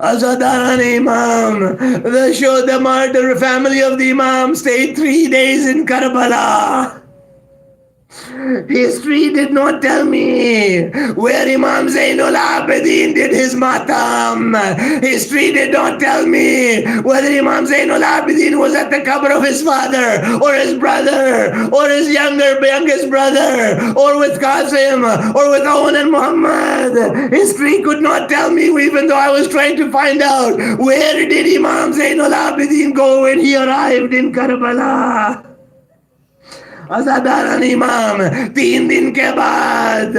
अज़ादारान इमाम. The martyr family of the Imam stayed 3 days in Karbala. History did not tell me where Imam Zainul Abidin did his matam. History did not tell me whether Imam Zainul Abidin was at the qabr of his father or his brother or his youngest brother or with Qasim or with Aun and Muhammad. History could not tell me, even though I was trying to find out where did Imam Zainul Abidin go when he arrived in Karbala. अज़ादारान इमाम 3 दिन के बाद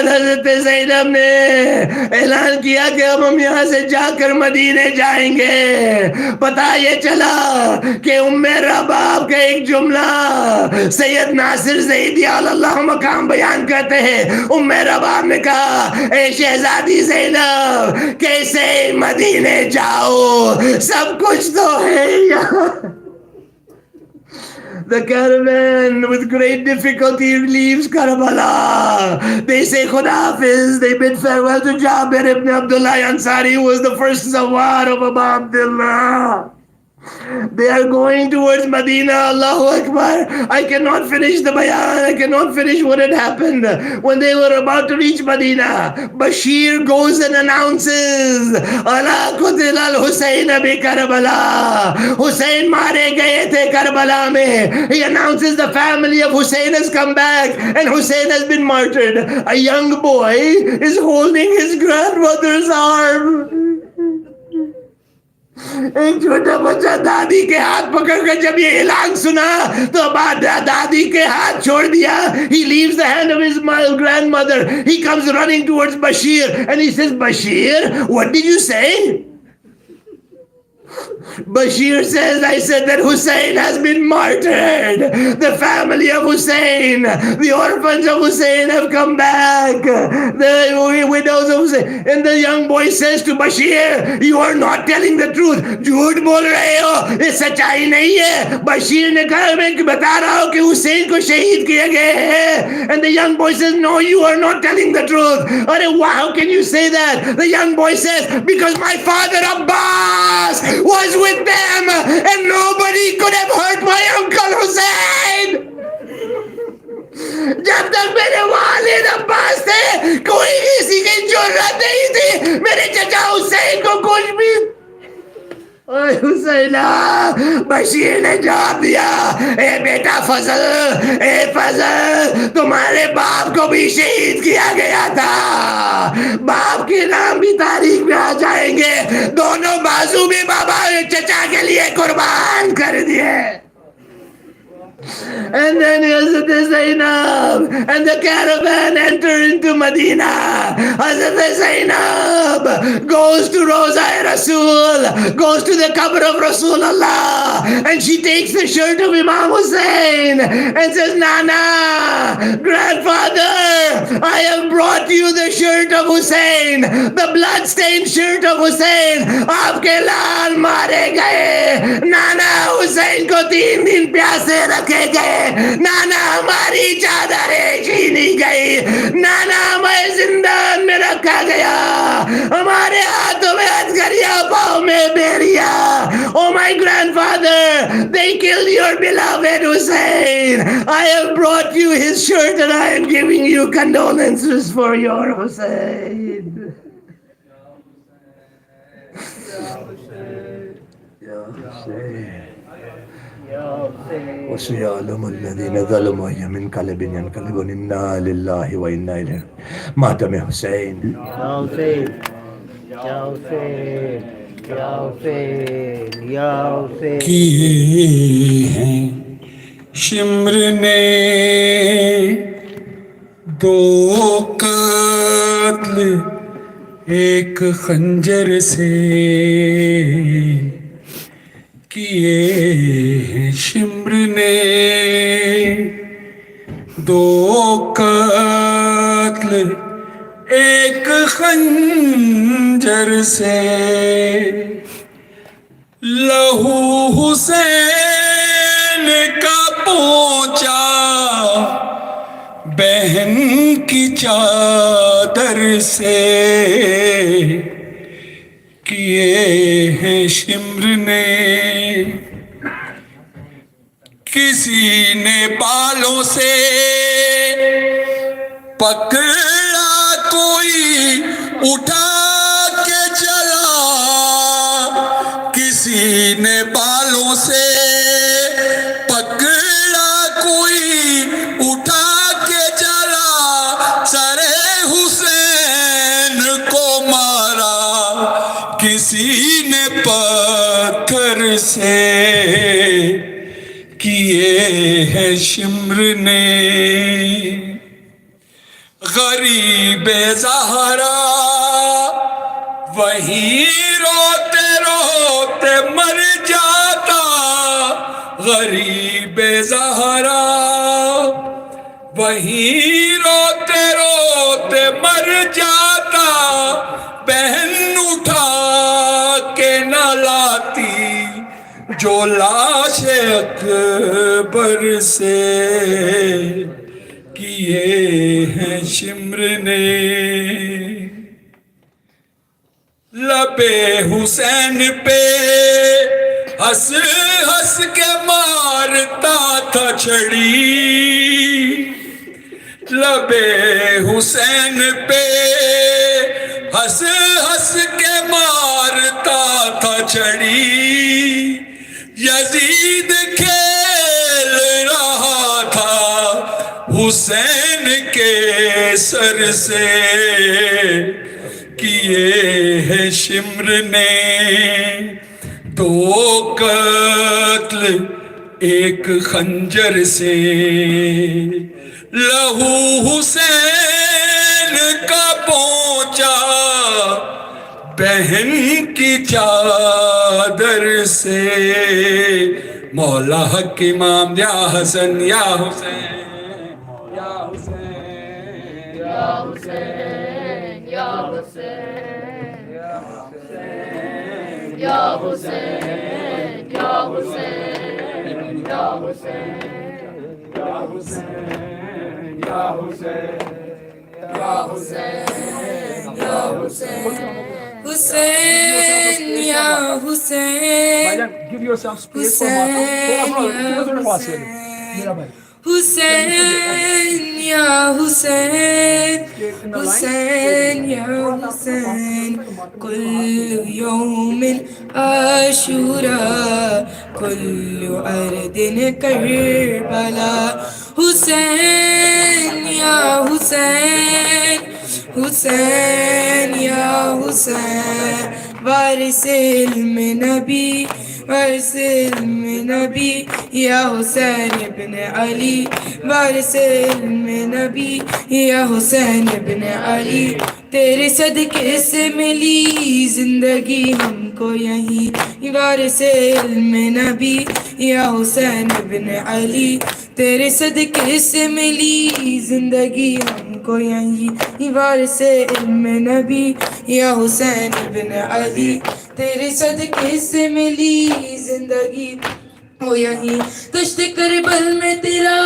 हज़रत ज़ैनब ने ऐलान किया कि अब हम यहाँ से जाकर मदीने जाएंगे. पता ये चला कि उम्मे रबाब का एक जुमला सैयद नासिर ज़ैदी अल्लाह मकाम बयान करते हैं. उम्मे रबाब ने कहा, ए शहजादी ज़ैनब कैसे मदीने जाओ, सब कुछ तो है यहाँ. The caravan with great difficulty leaves Karbala. They say Khuda Hafiz. They bid farewell to Jabir ibn Abdullah Ansari, who was the first Zawar of Abu Abdullah. They are going towards Medina. Allahu Akbar. I cannot finish the bayan. I cannot finish what had happened. When they were about to reach Medina, Bashir goes and announces, Ala Qutil al Hussein bi Karbala. Hussein mare gaye the Karbala mein. He announces the family of Hussein has come back and Hussein has been martyred. A young boy is holding his grandmother's arm. एक छोटा बच्चा दादी के हाथ पकड़कर जब ये ऐलान सुना तो बाद दादी के हाथ छोड़ दिया. He leaves the hand of his grandmother. He comes running towards Bashir and he says, Bashir, what did you say? Bashir says, I said that Hussein has been martyred. The family of Hussein, the orphans of Hussein have come back. The widows of Hussein. And the young boy says to Bashir, you are not telling the truth. झूठ बोल रहे हो. ये सच्चाई नहीं है. Bashir ने कहा, मैं बता रहा हूँ कि Hussein को शहीद किया गया है. And the young boy says, no, you are not telling the truth. अरे, how can you say that? The young boy says, because my father Abbas was with them and nobody could have hurt my uncle Hussein. जब तक मेरे वालिद अब्बास थे कोई किसी की जरूरत नहीं थी मेरे चचा हुसैन को कुछ भी. हुसैना, बशीर ने जवाब दिया, ए बेटा फजल, ए फजल, तुम्हारे बाप को भी शहीद किया गया था. बाप के नाम भी तारीख में आ जाएंगे. दोनों बाजू भी बाबा चचा के लिए कुर्बान कर दिए. And then Hazrat Zainab and the caravan enter into Medina. Hazrat Zainab goes to Roza Rasul, goes to the qabr of Rasulullah, and she takes the shirt of Imam Hussein and says, Nana, grandfather, I have brought you the shirt of Hussein, the blood-stained shirt of Hussein. Aapke laal mare gaye. Nana, Hussein ko 3 दिन प्यासे रखे गए. नाना, हमारी चादरें छीनी गई. नाना, हमें जिंदान में रखा गया. हमारे हाथों में हथकड़ियां, पाँव में बेड़ियां. Oh my grandfather, they killed your beloved Hussein. I have brought you his shirt and I am giving you condolences for your Hussein. Ya Hussein. وسيعلم الذين ظلموا أي منقلب ينقلبون. إنا لله وإنا إليه. ماتم حسين. يا حسين يا حسين يا حسين يا حسين. किए हैं शिम्र ने दो कत्ल एक खंजर से. किए शिम्र ने दो कत्ल एक खंजर से. लहू हुसैन का पहुंचा बहन की चादर से. किए हैं शिम्र ने किसी ने बालों से पकड़ा कोई उठा के चला. किसी ने बालों से पकड़ा कोई उठा के चला. सरे हुसैन को मारा किसी ने पत्थर से. किए हैं शिम्र ने गरीब ज़हरा वहीं रोते रोते मर जाता. गरीब ज़हरा वहीं रोते रोते मर जाता. बहन उठा के न लाती जो लाश अकबर से किए हैं शिम्र ने, लबे हुसैन पे हंस हंस के मारता था छड़ी, लबे हुसैन पे हंस हंस के मारता था छड़ी, यजीद खेल रहा था हुसैन के सर से, किए है शिम्र ने दो कत्ल एक खंजर से, लहू हुसैन का पहुंचा बहन की चादर से, मौला हक इमाम या हसन या हुसैन या हुसैन या हुसैन या हुसैन या हुसैन या हुसैन या हुसैन या हुसैन या हुसैन या हुसैन या Hussain Hussein, ya Hussein. Give yourself space for Hussein, Hussein, ya Hussein. Hussein, ya Hussein. كل يوم عاشوراء كل أرض كربلاء حسين يا حسين حسين يا حسين وارث علم نبي وارث علم نبي يا حسين بن علي وارث علم نبي يا حسين بن علي तेरे सदके से मिली जिंदगी हमको यहीं वारिस इल्म नबी या हुसैन बिन अली तेरे सदके से मिली जिंदगी हमको यहीं वारिस इल्म नबी या हुसैन बिन अली तेरे सदके से मिली जिंदगी हो यहीं तश्त करबल में तेरा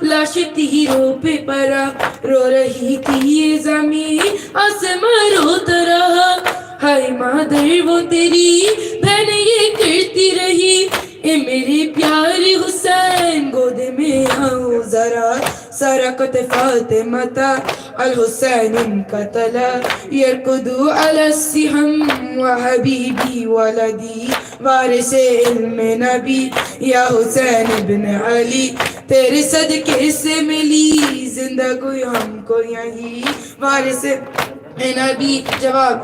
लाश तीरों पे पड़ा रो रही थी ये ज़मीन आसमां रोता रहा हाय मादर वो तेरी बहन ये करती रही ए मेरे प्यारे हुसैन गोद में आओ जरा सरकत फातिमा अल हुसैन कतला यरकुदु अला सिहम व हबीबी वलदी वारिस इल्म नबी या हुसैन बिन अली तेरे सदके से मिली जिंदगी हमको यहीं वारिस नबी जवाब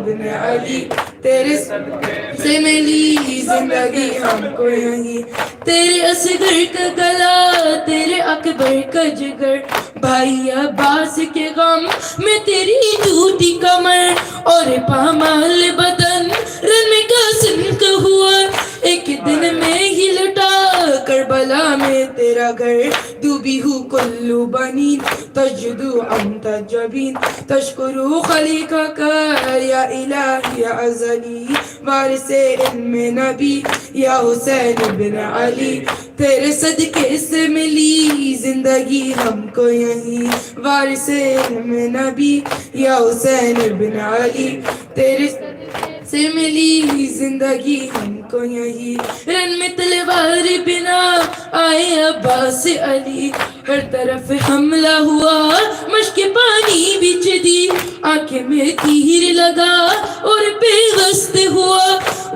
बिन अली तेरे से मिली जिंदगी हमको यहीं तेरे असगर का गला तेरे अकबर का जिगर भाई अब्बास के गम में तेरी टूटी कमर और पामाल बदन रन में कासिम का हुआ एक दिन में ही लुटा करबला में तेरा घर डूबी हूँ कुल्लू बनी तजदु अंत जबीन तशकुरु खलीका का या इलाही या अजली वारिस इल्म नबी या हुसैन बिन अली तेरे सदके से मिली जिंदगी हमको यहीं वारिस इल्म नबी या हुसैन बिन अली तेरे से मिली जिंदगी हमको यहीं रन में तलवार बिना आए अब्बास अली हर तरफ हमला हुआ मश्क पानी बिछ दी आंखें में तीर लगा और बेवस्त हुआ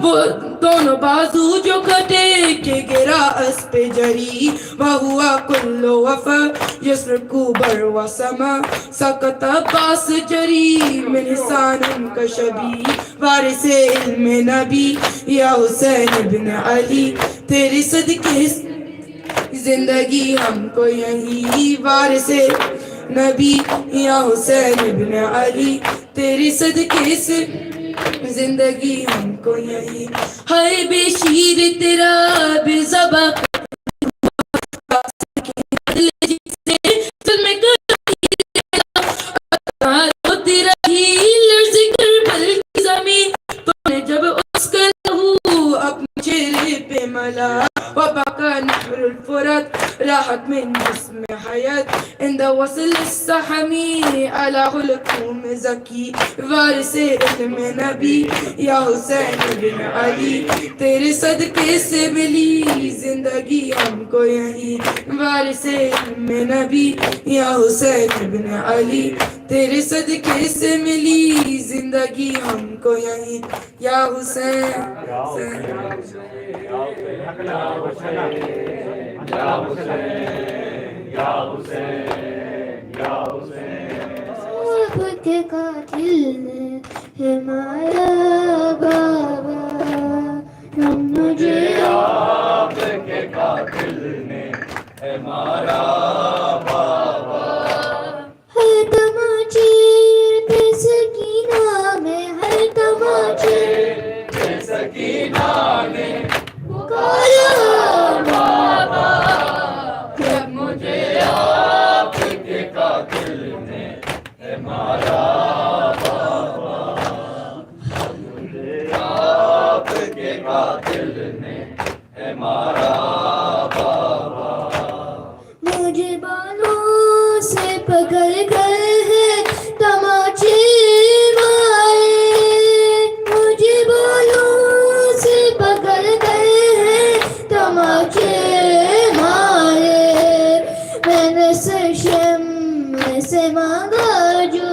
वो दोनों बाजू जो कटे के गिरा अस पे जरी वह हुआ कुल्लो वफा यसरकु बर व समा सकत बास जरी में निशान का शबी वारिस इल्म नबी या हुसैन बिन अली तेरे सदके जिंदगी हमको यहीं वारिस नबी या हुसैन बिन अली तेरे सदके से जिंदगी हमको यहीं हाय बेशीर तेरा बेज़बा रोती रही लर्ज़ करबल की ज़मीन तूने जब उसका लहू अपने चेहरे पे ملا وبقى نهر الفرات راحت من جسم حياة عند وصل السحمي على خلق مزكي وارث علم نبी या हुसैन बिन अली तेरे सदके से मिली जिंदगी हमको यहीं वारिस इल्म नबी या हुसैन बिन अली तेरे सदके से मिली जिंदगी हमको यहीं या हुसैन के कातिल ने है मारा बाबा हम मुझे आपके कातिल ने है मारा बाबा हर तमाचे पे सकीना में हर तमाचे पे सकीना ने पुकारा बाबा जब मुझे आपके कातिल ने है मारा बाबा मुझे आपके कातिल ने है मारा बाबा मुझे बालों से पकड़ कर है तमाचे मारे मुझे बालों से पकड़ कर है तमाचे मारे मैंने सरशम से मांगा जो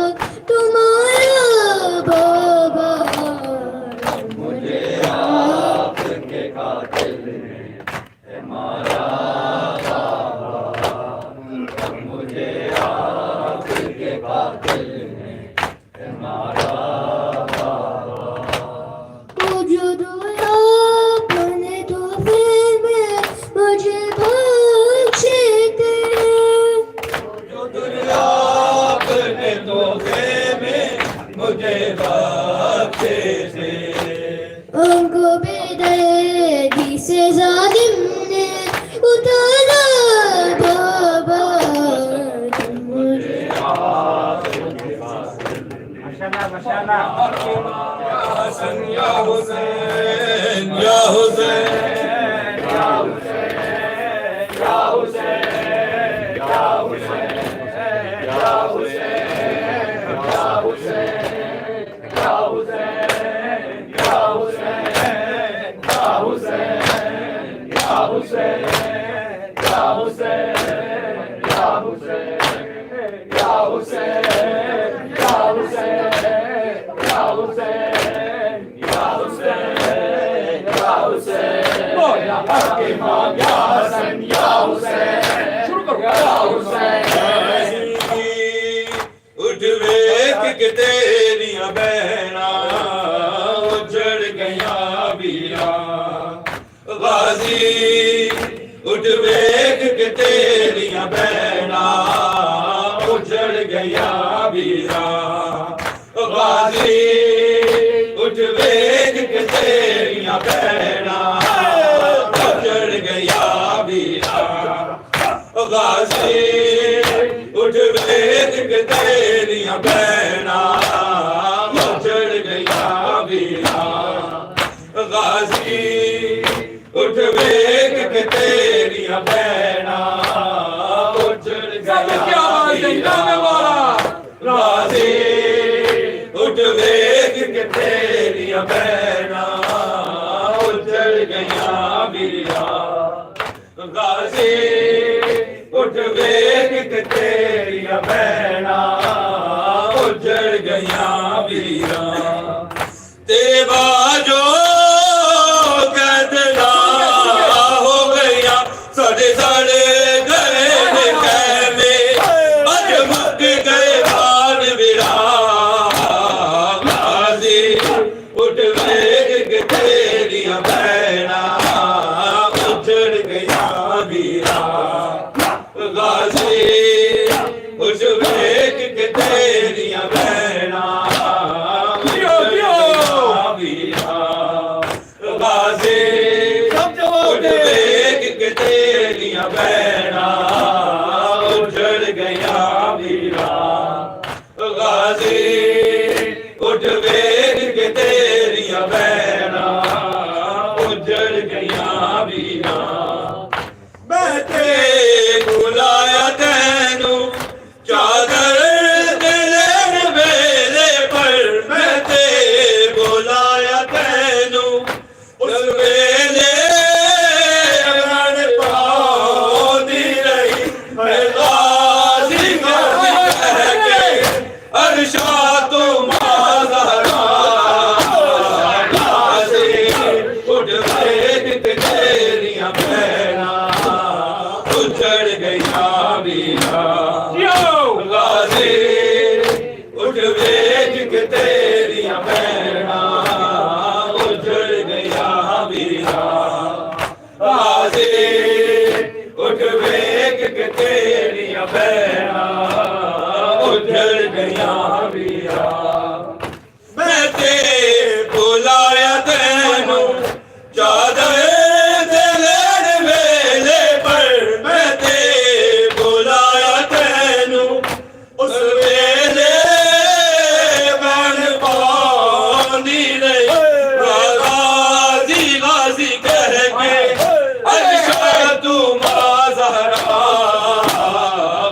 तुम्हारा बाबा मुझे आपके कातिल ने है मारा बाबा मुझे आपके कातिल ने है मारा बाबा वो जो रोया अपने तोहफे में मुझे बख्शे थे जो दुनिया अपने तोहफे में मुझे बख्शे थे उनको बेदर्दी से जालिम ने उतारा बाबा तुम मुझे हसन या हुसैन या हुसैन या हुसैन या हुसैन या हुसैन या हुसैन या हुसैन या हुसैन या हुसैन या हुसैन या हुसैन या हुसैन या हुसैन या हुसैन या हुसैन या हुसैन या हुसैन या हुसैन या हक इमाम या हसन या हुसैन शुरू करो या हुसैन उठ वेख के तेरियां बहना उजड़ गया बीरा गाजी उठ वेख के तेरियां बहना उजड़ गया बीरा गाजी उठ वेख के तेरियां बहना उजड़ गया बीरा गाजी उठ वेख के तेरियां बहना उजड़ गया बीरा गाजी उठ वेख के तेरियां बहना उजड़ गया बीरा गाजी उठ वेख के तेरियां बहना उजड़ गया बीरा गाजी उठ वेख के तेरियां बहना उजड़ गया बीरा तेरे बाजो कैदला हो गया साढ़े साढ़े गए कैमे अज मुक गए बाल बिरा गाजी उठ वेख के तेरियां बहना उजड़ गया बीरा गाजी उठ वेख के तेरियां बहना उजड़ गया बीरा गाजी उठ वेख के तेरियां बहना उजड़ गया बीरा गाजी उठ वेख के तेरियां बहना उजड़ गया बुलाया तैनू चादर दे लेन वेले पर मैं ते बुलाया तैनू उस वेले रण पाउंदी रही मैं गाजी गाजी कह के अर्शा तो माज़हरा गाजी उठ वेग तेरियां भैना उजड़ गया वीरा गाजी उठ वेग तेरियां भैना उजड़ गया वीरा गाजी उठ वेग तेरियां भैना उजड़ गया वीरा मैं ते बुलाया तैनू चादर दे लेन वेले पर मैं ते बुलाया तैनू उस वेले बन पाउंदी रही गाजी गाजी कह के अर्शा तू माज़हरा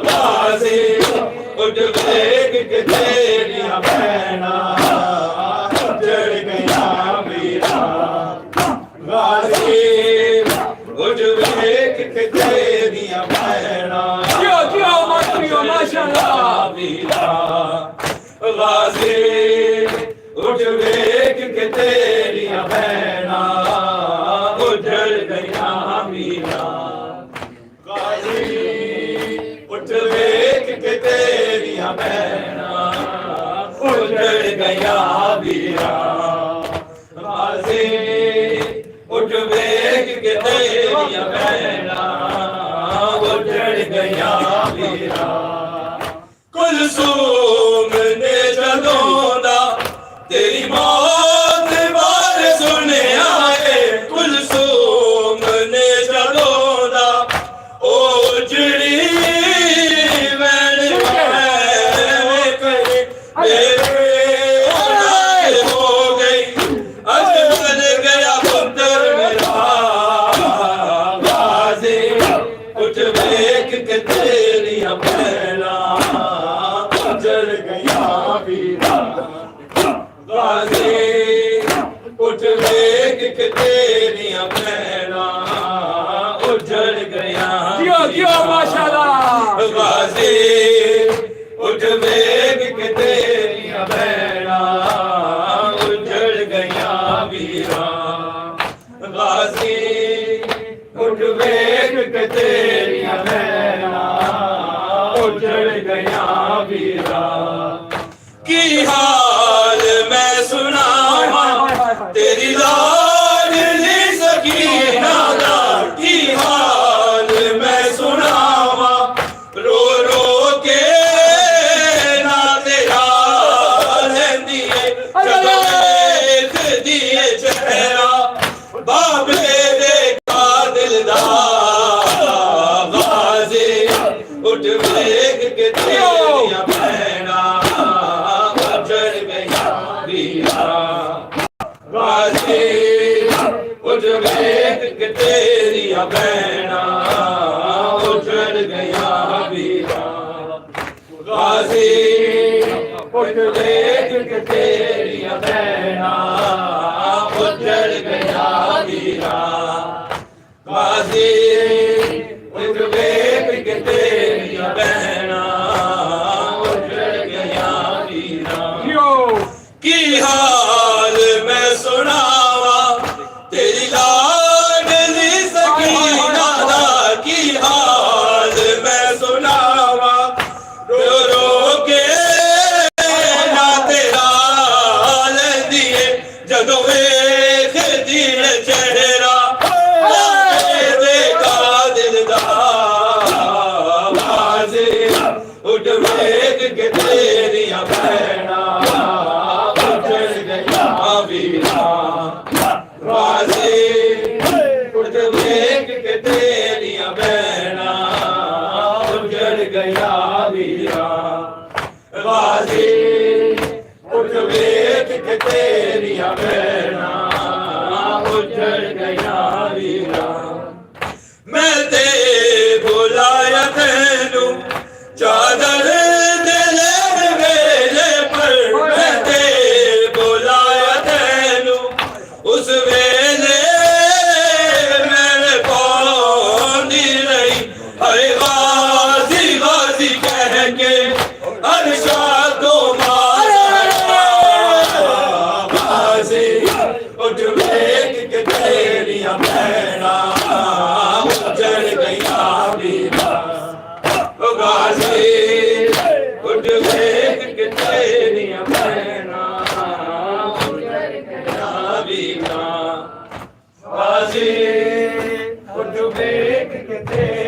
गाजी उठ वेग तेरियां भैना उजड़ गया वीरा गाजी उठ वेग तेरियां भैना माशाअल्लाह वीरा गाजी उठ वेग तेरियां भैना उजड़ गया वीरा गाजी उठ वेग तेरियां भैना उजड़ गया वीरा गाजी उठ वेग तेरियां भैना उजड़ गया वीरा कुलसूम ने जदों दा तेरी मौत बारे सुने आए कुलसूम ने जदों दा ओ उजड़ी वैन हो गई अजमल गया पुत्र मेरा गाजी उठ वेग तेरियां भैना उजड़ गया वीरा गाजी उठ वेग तेरियां भैना उजड़ गया माशाअल्लाह गाजी उठ वेग तेरियां भैना उजड़ गया वीरा गाजी उठ वेग तेरियां भैना उजड़ गया वीरा की हाल मैं सुनावा तेरी लाडली सकीना दा की हाल मैं सुनावा रो रो के ना तेरा लैंदी जदों देख दिए चेहरा बाबे देखा दिलदार गाजी उठ वेग तेरियां भैना उजड़ गया वीरा गाजी उठ वेग तेरियां भैना उजड़ गया वीरा गाजी उठ वेग तेरियां भैना उजड़ गया वीरा गाजी उठ वेग तेरियां भैना उजड़ गया वीरा की हाल मैं सुनावा तेरी लाडली सकीना दा की हाल मैं सुनावा रो रो के ना तेरा लैंदी जदों वेख दिल चेहरा देखा दिलदार गाजी उठ वेग तेरियां भैना उजड़ गया वीरा गाजी उठ वेग तेरियां भैना उजड़ गया वीरा गाजी उठ वेग तेरियां भैना उजड़ गया वीरा मैं ते भुला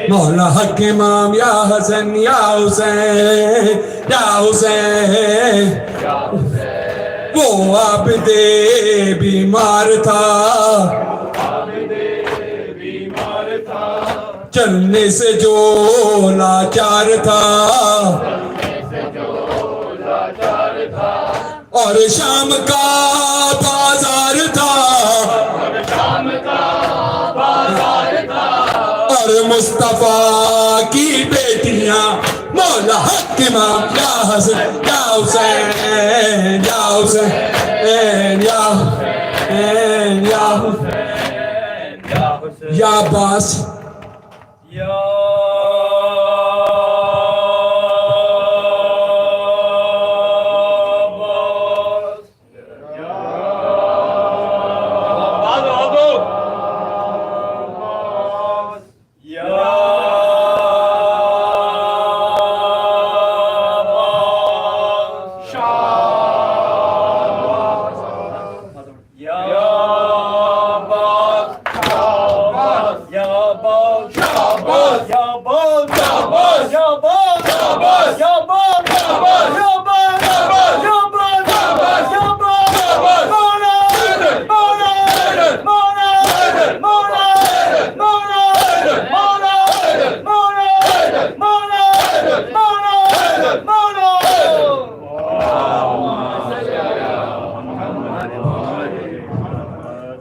मौला हक इमाम या हसन या हुसैन या हुसैन। वो आबिदे बीमार था, चलने से जो लाचार था, और शाम का बाजार था, और मुस्तफा की बेटियां मौला हक इमाम या हसन या हुसैन या हुसैन या हुसैन या हुसैन या अब्बास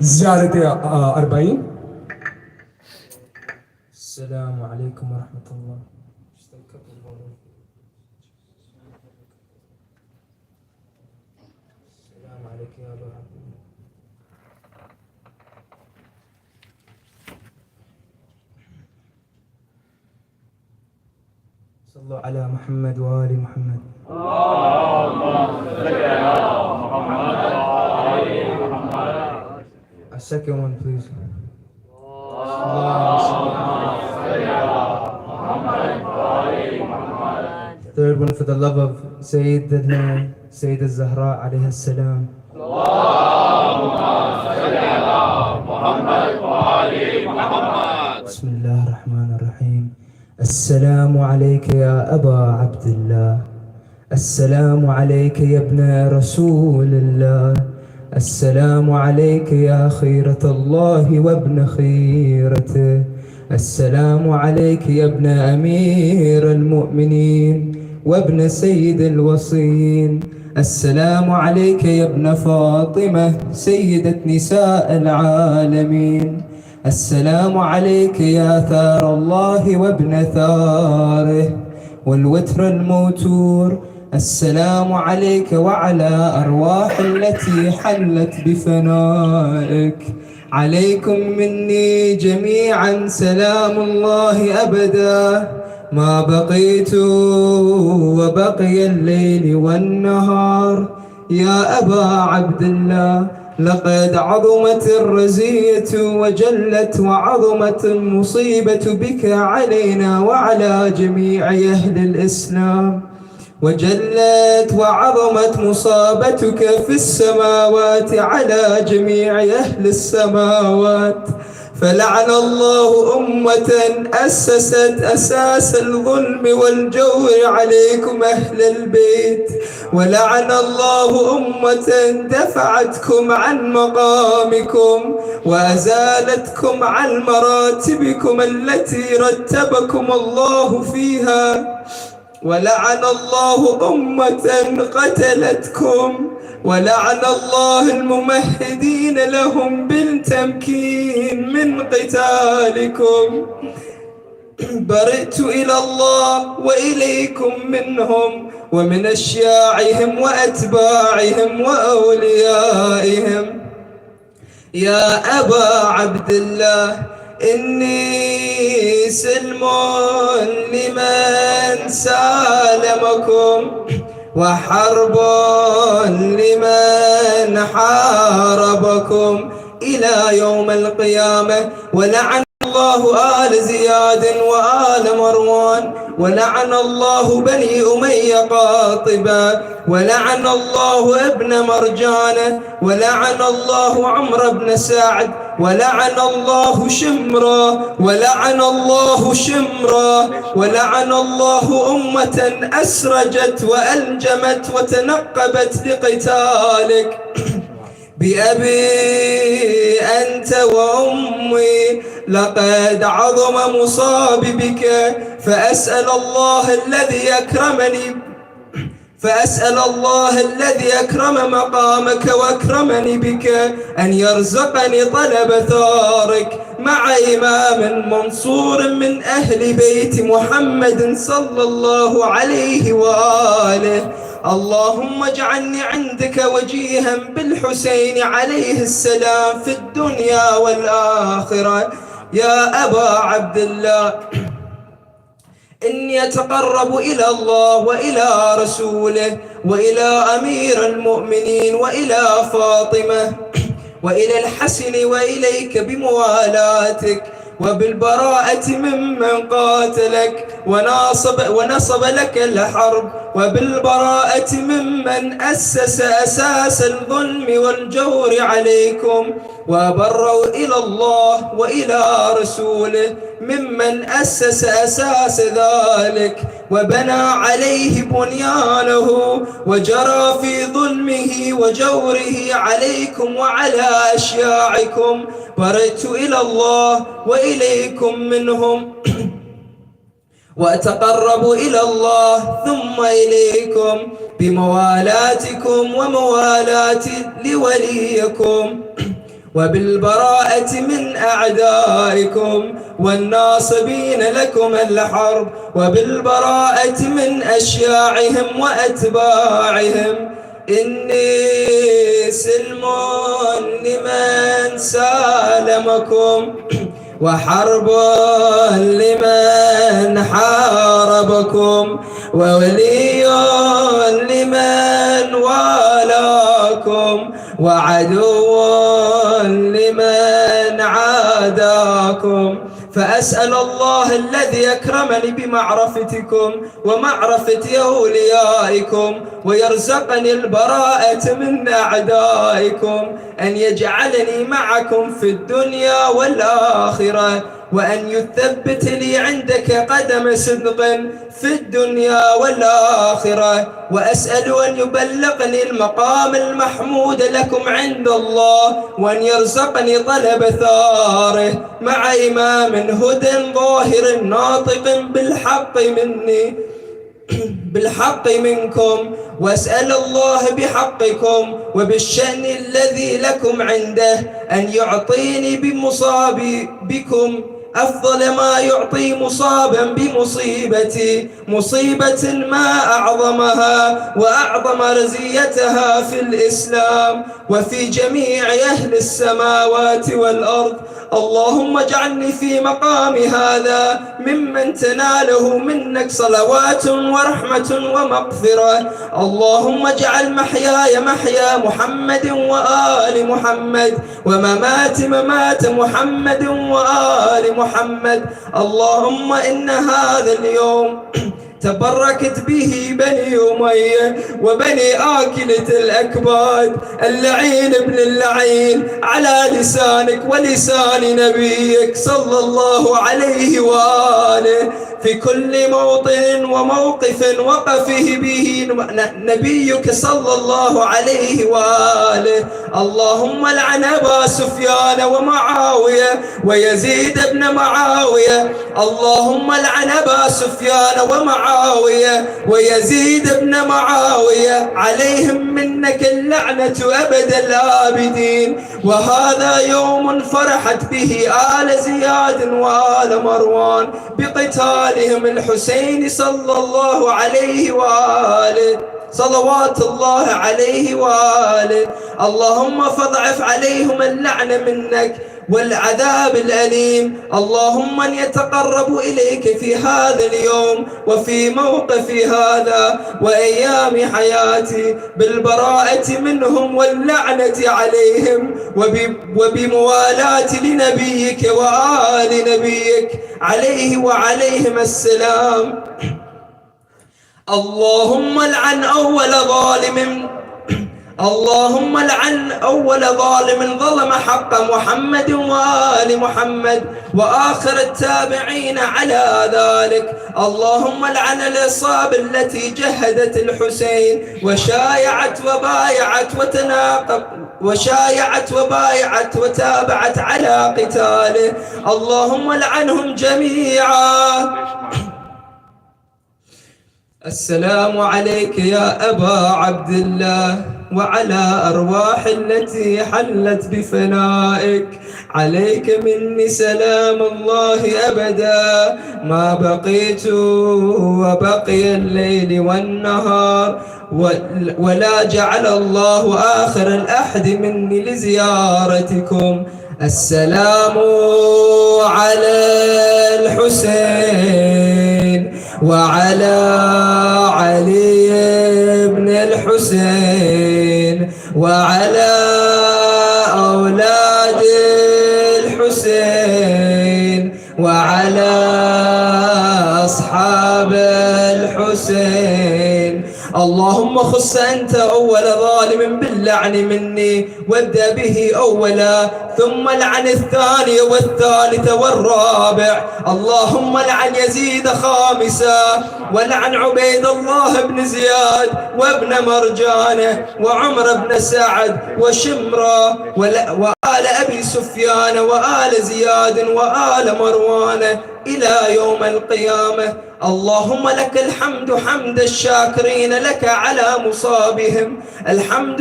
ज़ियारत अरबाईन। अस्सलामु अलैकुम वरहमतुल्लाह। अस्सलामु अलैकुम या अबा अब्दुल्लाह। सल्लु अला मुहम्मद व आलि Muhammad. A second one, please. Third one for the love of Sayyid al-Zahra alayhi salam. بسم الله الرحمن الرحيم. السلام عليك يا أبا عبد الله، السلام عليك يا ابن رسول الله، السلام عليك يا خيرة الله وابن خيرته، السلام عليك يا ابن أمير المؤمنين وابن سيد الوصيين، السلام عليك يا ابن فاطمة سيدة نساء العالمين، السلام عليك يا ثار الله وابن ثاره والوتر الموتور، السلام عليك وعلى أرواح التي حلت بفنائك، عليكم مني جميعا سلام الله أبدا ما بقيت وبقي الليل والنهار. يا أبا عبد الله، لقد عظمت الرزية وجلت وعظمت المصيبة بك علينا وعلى جميع أهل الإسلام، وجلت وعظمت مصابتك في السماوات على جميع أهل السماوات، فلعن الله أمة أسست أساس الظلم والجور عليكم أهل البيت، ولعن الله أمة دفعتكم عن مقامكم وأزالتكم عن مراتبكم التي رتبكم الله فيها، ولعن الله أمة قتلتكم، ولعن الله الممهدين لهم بالتمكين من قتالكم. برئت إلى الله وإليكم منهم ومن أشياعهم وأتباعهم وأوليائهم. يا أبا عبد الله، إني سلم لمن سالمكم وحرب لمن حاربكم إلى يوم القيامة، ولعن الله آل زياد وآل مروان، ولعن الله بني أمية قاطبة، ولعن الله ابن مرجانة، ولعن الله عمرو بن سعد، ولعن الله شمرا، ولعن الله شمرا، ولعن الله أمة أسرجت وألجمت وتنقبت لقتالك. بأبي أنت وأمي لقد عظم مصابي بك، فأسأل الله الذي أكرم مقامك وأكرمني بك أن يرزقني طلب ثارك مع إمام منصور من أهل بيت محمد صلى الله عليه وآله. اللهم اجعلني عندك وجيها بالحسين عليه السلام في الدنيا والآخرة. يا أبا عبد الله، إني أتقرب إلى الله وإلى رسوله وإلى أمير المؤمنين وإلى فاطمة وإلى الحسن وإليك بموالاتك وبالبراءة ممن قاتلك ونصب لك الحرب، وبالبراءة ممن أسس أساس الظلم والجور عليكم، وبروا إلى الله وإلى رسوله ممن أسس أساس ذلك وبنى عليه بنيانه وجرى في ظلمه وجوره عليكم وعلى أشياعكم. برئت إلى الله وإليكم منهم وأتقرب إلى الله ثم إليكم بموالاتكم وموالاة لوليكم وبالبراءة من أعدائكم والناصبين لكم الحرب، وبالبراءة من أشياعهم وأتباعهم. إني سلم لمن سالمكم وحرب لمن حاربكم وولي لمن والاكم وعدو لمن عاداكم. فأسأل الله الذي أكرمني بمعرفتكم ومعرفة أوليائكم ويرزقني البراءة من أعدائكم أن يجعلني معكم في الدنيا والآخرة، وأن يثبت لي عندك قدم صدق في الدنيا والآخرة. وأسأل أن يبلغني المقام المحمود لكم عند الله، وأن يرزقني طلب ثاره مع إمام هدى ظاهر ناطق بالحق منكم. واسأل الله بحقكم وبالشأن الذي لكم عنده أن يعطيني بمصابي بكم أفضل ما يعطي مصابا بمصيبتي، مصيبة ما أعظمها وأعظم رزيتها في الإسلام وفي جميع أهل السماوات والأرض. اللهم اجعلني في مقام هذا ممن تناله منك صلوات ورحمة ومغفرة. اللهم اجعل محياي محيا محمد وآل محمد، ومماتي ممات محمد وآل محمد. اللهم إن هذا اليوم تبركت به بني أمية وبني آكلة الأكباد اللعين ابن اللعين على لسانك ولسان نبيك صلى الله عليه وآله في كل موطن وموقف وقفه به نبيك صلى الله عليه وآله. اللهم لعن أبا سفيان ومعاوية ويزيد بن معاوية. اللهم لعن أبا سفيان ومعاوية ويزيد بن معاوية، عليهم منك اللعنة أبد الآبدين. وهذا يوم فرحت به آل زياد وآل مروان بقتالهم الحسين صلى الله عليه وآله صلوات الله عليه وآله. اللهم فاضعف عليهم اللعنة منك والعذاب الأليم. اللهم من يتقرب إليك في هذا اليوم وفي موقفي هذا وأيام حياتي بالبراءة منهم واللعنة عليهم وبموالاة لنبيك وآل نبيك عليه وعليهم السلام. اللهم لعن أول ظالم اللهم لعن أول ظالم ظلم حق محمد وآل محمد وآخر التابعين على ذلك. اللهم لعن العصابة التي جهدت الحسين وشايعت وبايعت وتابعت على قتاله. اللهم لعنهم جميعا. السلام عليك يا أبا عبد الله وعلى أرواح التي حلت بفنائك. عليك مني سلام الله أبدا ما بقيت وبقي الليل والنهار، ولا جعل الله آخر الأحد مني لزيارتكم. السلام على الحسين وعلى علي بن الحسين وعلى أولاد الحسين وعلى أصحاب الحسين. اللهم خص أنت أول ظالم باللعن مني، وابدأ به أولا ثم لعن الثاني والثالث والرابع. اللهم لعن يزيد خامسا، ولعن عبيد الله بن زياد وابن مرجانه وعمر بن سعد وشمرا وآل أبي سفيان وآل زياد وآل مروان إلى يوم القيامة. اللهم لك الحمد حمد الشاكرين لك على مصابهم. الحمد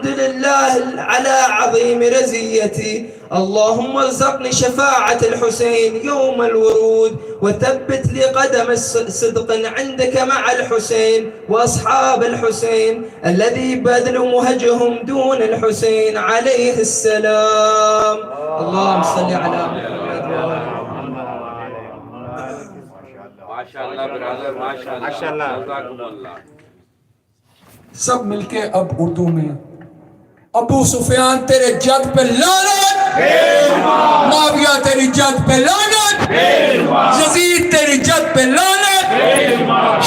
لله على عظيم رزيتي. اللهم ارزقني شفاعة الحسين يوم الورود، وثبت لي قدم صدق عندك مع الحسين وأصحاب الحسين الذي بذلوا مهجهم دون الحسين عليه السلام. اللهم صل على محمد. माशाअल्लाह ब्रदर, माशाअल्लाह, जज़ाकुमुल्लाह। सब मिलके अब उर्दू में। अबू सुफियान तेरे जद पे लानत, माविया तेरी जद पे लानत, यजीद तेरी जद पे लानत।